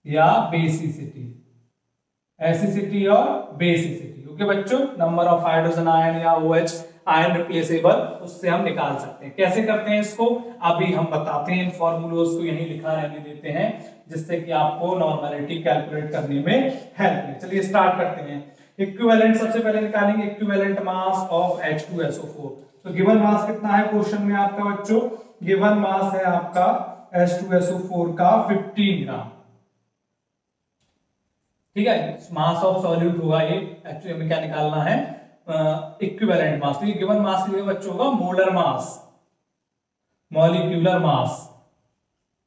या बेसिसिटी, एसिडिटी और बेसिसिटी। ओके बच्चों, नंबर ऑफ हाइड्रोजन आयन या OH आयन रिप्लेसेबल, उससे हम निकाल सकते हैं। कैसे करते हैं इसको अभी हम बताते हैं, इन फॉर्मूलोज को यहीं लिखा रहने देते हैं जिससे कि आपको नॉर्मेलिटी कैलकुलेट करने में हेल्प मिले। चलिए स्टार्ट करते हैं। इक्विवेलेंट सबसे पहले निकालेंगे, इक्विवेलेंट मास ऑफ H2SO4। तो गिवन मास कितना है क्वेश्चन में आपका बच्चों, गिवन मास है आपका H2SO4 का 15 ग्राम। ठीक है, मास ऑफ सॉल्यूट होगा ये, एक्चुअली हमें क्या निकालना है, इक्विवेलेंट मास। तो ये गिवन मास के लिए बच्चों होगा मोलर मास, मॉलिक्यूलर मास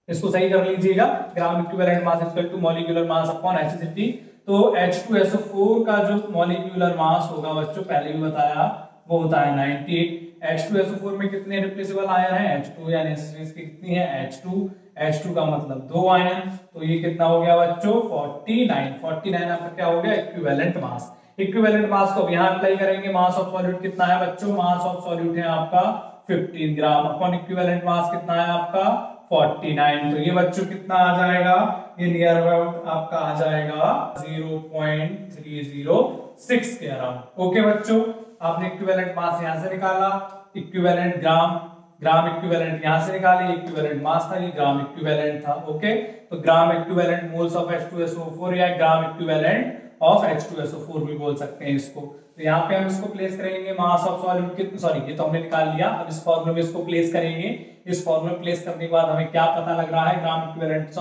इसको सही कर लीजिएगा। Gram equivalent mass equal to molecular mass upon acidity. तो H2SO4 का जो मॉलिक्यूलर मास होगा बच्चों, पहले भी बताया, वो होता है 98। H2SO4 में कितने रिप्लेसेबल आयन है, H2, यानी H कितनी है, H2 का मतलब 2 आयन। तो ये कितना हो गया बच्चों, 49 आपका क्या हो गया, इक्विवेलेंट मास। इक्विवेलेंट मास को अब यहाँ अप्लाई करेंगे। मास ऑफ सॉल्यूट कितना है बच्चों, मास ऑफ सॉल्यूट है आपका 15 ग्राम अपॉन इक्विवेलेंट मास कितना है आपका 49। तो ये बच्चों कितना आ जाएगा, ये नियर अबाउट आपका आ जाएगा 0.306 के अराउंड। ओके बच्चों, आपने इक्विवेलेंट मास यहां से निकाला, इक्विवेलेंट ग्राम इक्विवेलेंट यहां से निकाले, इक्विवेलेंट मास था, ये ग्राम इक्विवेलेंट था। ओके, तो ग्राम इक्विवेलेंट मोल्स ऑफ H2SO4 या ग्राम इक्विवेलेंट ऑफ H2SO4 भी बोल सकते हैं इसको। तो यहाँ पे हम इसको प्लेस करेंगे, मास ऑफ सॉल्यूट कितना, सॉरी ये तो हमने निकाल लिया, अब इस फॉर्मूले में इसको प्लेस करेंगे। इस फॉर्मूले में प्लेस करने के बाद हमें क्या पता लग रहा है, ग्राम इक्विवेलेंट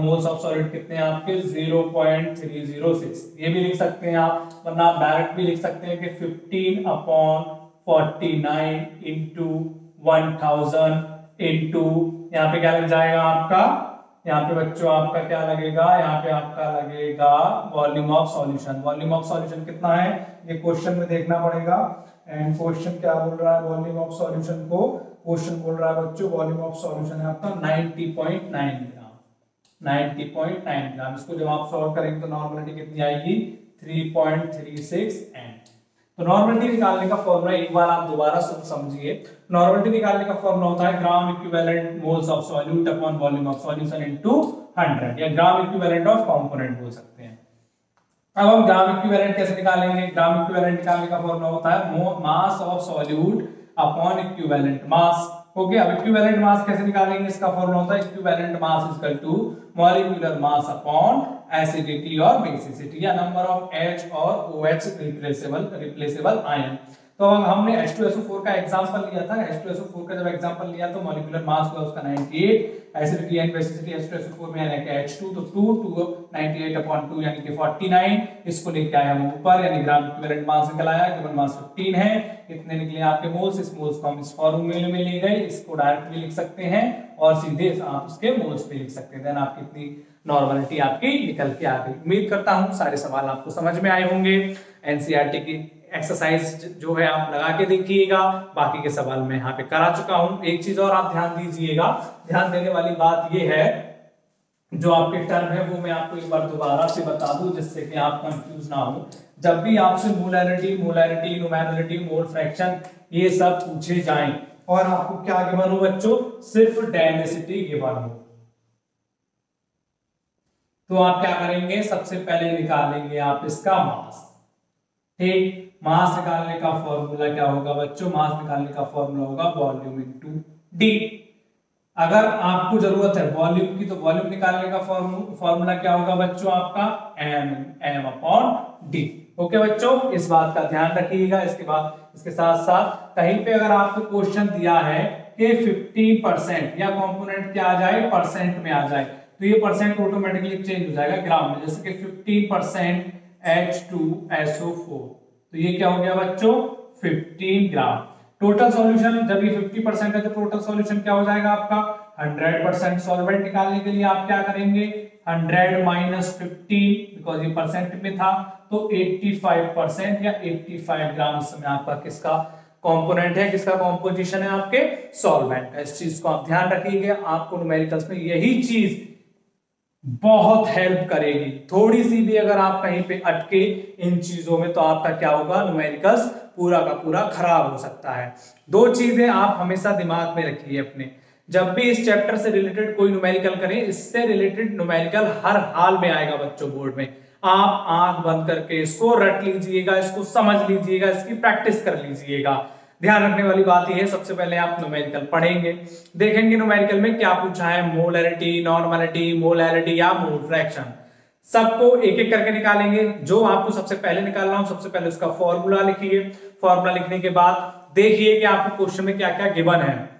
मोल्स ऑफ सॉलिड कितने हैं आपके 0.306। ये भी लिख सकते हैं आप, वरना आप डायरेक्ट भी लिख सकते हैं कि 15/49 इंटू 1000 इंटू, यहाँ पे क्या लग जाएगा आपका, यहाँ पे बच्चों आपका क्या लगेगा, यहाँ पे आपका लगेगा volume of solution. Volume of solution कितना है, ये क्वेश्चन में देखना पड़ेगा। एंड क्वेश्चन क्या बोल रहा है, वॉल्यूम ऑफ सॉल्यूशन को, क्वेश्चन बोल रहा है बच्चों वॉल्यूम ऑफ सॉल्यूशन है आपका 90.9 ग्राम। 90.9 ग्राम। इसको जब आप सॉल्व करेंगे तो नॉर्मलिटी कितनी आएगी 3.36 एम। तो नॉर्मलिटी निकालने का फॉर्मूला एक बार आप दोबारा समझिए। नॉर्मलिटी निकालने का फॉर्मूला होता है ग्राम equivalent moles of solute upon volume of solution into 100, या ग्राम इक्विवेलेंट ऑफ कंपोनेंट बोल सकते हैं। अब हम ग्राम इक्विवेलेंट कैसे निकालेंगे, ग्राम इक्विवेलेंट निकालने का फॉर्मूला होता है mass of solute upon equivalent mass. Okay, अब इक्विवेलेंट मास कैसे निकालेंगे, इसका फॉर्मूला होता है equivalent mass equal to molecular mass upon acidity और बेसिसिटी, या नंबर ऑफ H और OH रिप्लेसेबल आयन। तो हमने H2SO4 का एग्जांपल लिया था। H2SO4 का जब एग्जांपल लिया तो मॉलिक्यूलर मास हुआ उसका 98, एसिडिटी एंड बेसिसिटी H2SO4 में यानी कि H2, तो 2 98/2 यानी कि 49। इसको लेके आए हम ऊपर, यानी ग्राम इक्विवेलेंट मास निकल आया, गिवन मास 15 है। इतने निकले आपके मोल्स, इस मोल्स को हम इस फॉर्मूले में ले गए, इसको डायरेक्ट भी लिख सकते हैं और सीधे आप उसके मोल्स पे लिख सकते हैं। देन आपकी इतनी नॉर्मलिटी आपकी निकल के आ गई। उम्मीद करता हूं सारे सवाल आपको समझ में आए होंगे। एनसीईआरटी की एक्सरसाइज जो है आप लगा के देखिएगा, बाकी के सवाल मैं यहाँ पे करा चुका हूं। एक चीज और आप ध्यान दीजिएगा, ध्यान देने वाली बात ये है, जो आपके टर्म है वो मैं आपको एक बार दोबारा से बता दूं जिससे कि आप कंफ्यूज ना हो। जब भी आपसे मोलैरिटी, न्यूमेरलिटी, मोल फ्रैक्शन ये सब पूछे जाएं और आपको क्या गिवन हो बच्चों, सिर्फ डेंसिटी गिवन हो, तो आप क्या करेंगे, सबसे पहले निकालेंगे आप इसका मास। ठीक, मास निकालने का फॉर्मूला क्या होगा बच्चों, मास निकालने का फॉर्मूला होगा वॉल्यूम इनटू डी। अगर आपको जरूरत है वॉल्यूम की, तो वॉल्यूम निकालने का फॉर्मूला क्या होगा बच्चों आपका एम अपॉन डी। ओके बच्चों, इस बात का ध्यान रखिएगा। इसके बाद इसके साथ साथ कहीं पे अगर आपको क्वेश्चन दिया है कि 50% या कंपोनेंट क्या आ जाए, परसेंट में आ जाए, तो ये परसेंट ऑटोमेटिकली चेंज हो जाएगा ग्राम में। जैसे कि 15% H2SO4, तो ये क्या हो गया बच्चों 15 ग्राम। टोटल सॉल्यूशन जब ये 50% है तो टोटल सॉल्यूशन क्या हो जाएगा आपका 100%। सॉल्वेंट निकालने के लिए आप क्या करेंगे, 100 माइनस 50, बिकॉज ये परसेंट में था, तो 85% या 85 ग्राम इस समय आपका किसका कंपोनेंट है, किसका कॉम्पोजिशन है, आपके सॉल्वेंट का। इस चीज को आप ध्यान रखिएगा, आपको न्यूमेरिकल्स में यही चीज बहुत हेल्प करेगी। थोड़ी सी भी अगर आप कहीं पे अटके इन चीजों में तो आपका क्या होगा, न्यूमेरिकल्स पूरा का पूरा खराब हो सकता है। दो चीजें आप हमेशा दिमाग में रखिए अपने, जब भी इस चैप्टर से रिलेटेड कोई न्यूमेरिकल करें, इससे रिलेटेड न्यूमेरिकल हर हाल में आएगा बच्चों बोर्ड में। आप आंख बंद करके इसको रट लीजिएगा, इसको समझ लीजिएगा, इसकी प्रैक्टिस कर लीजिएगा। ध्यान रखने वाली बात यह है, सबसे पहले आप न्यूमेरिकल पढ़ेंगे, देखेंगे न्यूमेरिकल में क्या पूछा है, मोलैरिटी, नॉर्मलिटी, मोलैरिटी या मोल फ्रैक्शन, सबको एक एक करके निकालेंगे। जो आपको सबसे पहले निकालना हो, सबसे पहले उसका फॉर्मूला लिखिए। फॉर्मूला लिखने के बाद देखिए कि आपको क्वेश्चन में क्या क्या गिवन है।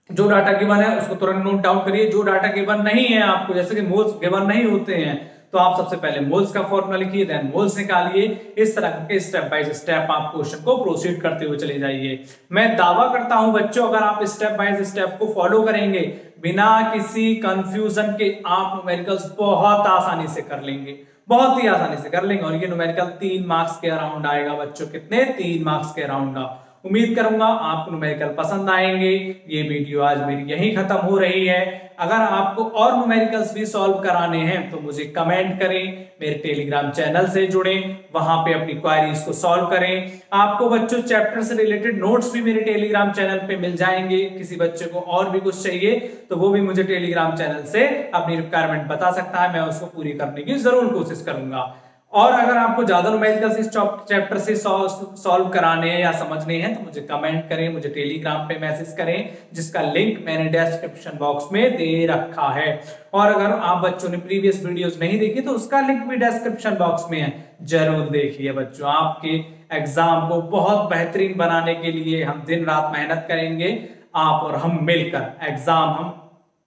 जो डाटा गिवन है उसको तुरंत नोट डाउन करिए। जो डाटा गिवन नहीं है आपको, जैसे कि मोल्स गिवन नहीं होते हैं, तो आप सबसे पहले मोल्स का फॉर्मूला लिखिए, देन मोल्स निकालिए। इस तरह के स्टेप बाय स्टेप आप क्वेश्चन को प्रोसीड करते हुए चले जाइए। मैं दावा करता हूं बच्चों, अगर आप स्टेप बाय स्टेप को फॉलो करेंगे बिना किसी कंफ्यूजन के, आप न्यूमेरिकल्स बहुत आसानी से कर लेंगे, बहुत ही आसानी से कर लेंगे। और ये न्यूमेरिकल 3 मार्क्स के अराउंड आएगा बच्चों। कितने? 3 मार्क्स के अराउंड का। उम्मीद करूंगा आपको न्यूमेरिकल पसंद आएंगे। ये वीडियो आज मेरी यहीं खत्म हो रही है। अगर आपको और न्यूमेरिकल्स भी सॉल्व कराने हैं तो मुझे कमेंट करें, मेरे टेलीग्राम चैनल से जुड़ें, वहां पे अपनी क्वेरीज को सॉल्व करें। आपको बच्चों चैप्टर से रिलेटेड नोट्स भी मेरे टेलीग्राम चैनल पे मिल जाएंगे। किसी बच्चे को और भी कुछ चाहिए तो वो भी मुझे टेलीग्राम चैनल से अपनी रिक्वायरमेंट बता सकता है, मैं उसको पूरी करने की जरूर कोशिश करूंगा। और अगर आपको ज्यादा न्यूमेरिकल्स इस चैप्टर से सॉल्व कराने हैं या समझने हैं तो मुझे कमेंट करें, मुझे टेलीग्राम पे मैसेज करें, जिसका लिंक मैंने डिस्क्रिप्शन बॉक्स में दे रखा है। और अगर आप बच्चों ने प्रीवियस वीडियोस नहीं देखी तो उसका लिंक भी डिस्क्रिप्शन बॉक्स में है, जरूर देखिए बच्चों। आपके एग्जाम को बहुत बेहतरीन बनाने के लिए हम दिन रात मेहनत करेंगे। आप और हम मिलकर एग्जाम हम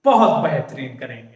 बहुत बेहतरीन करेंगे।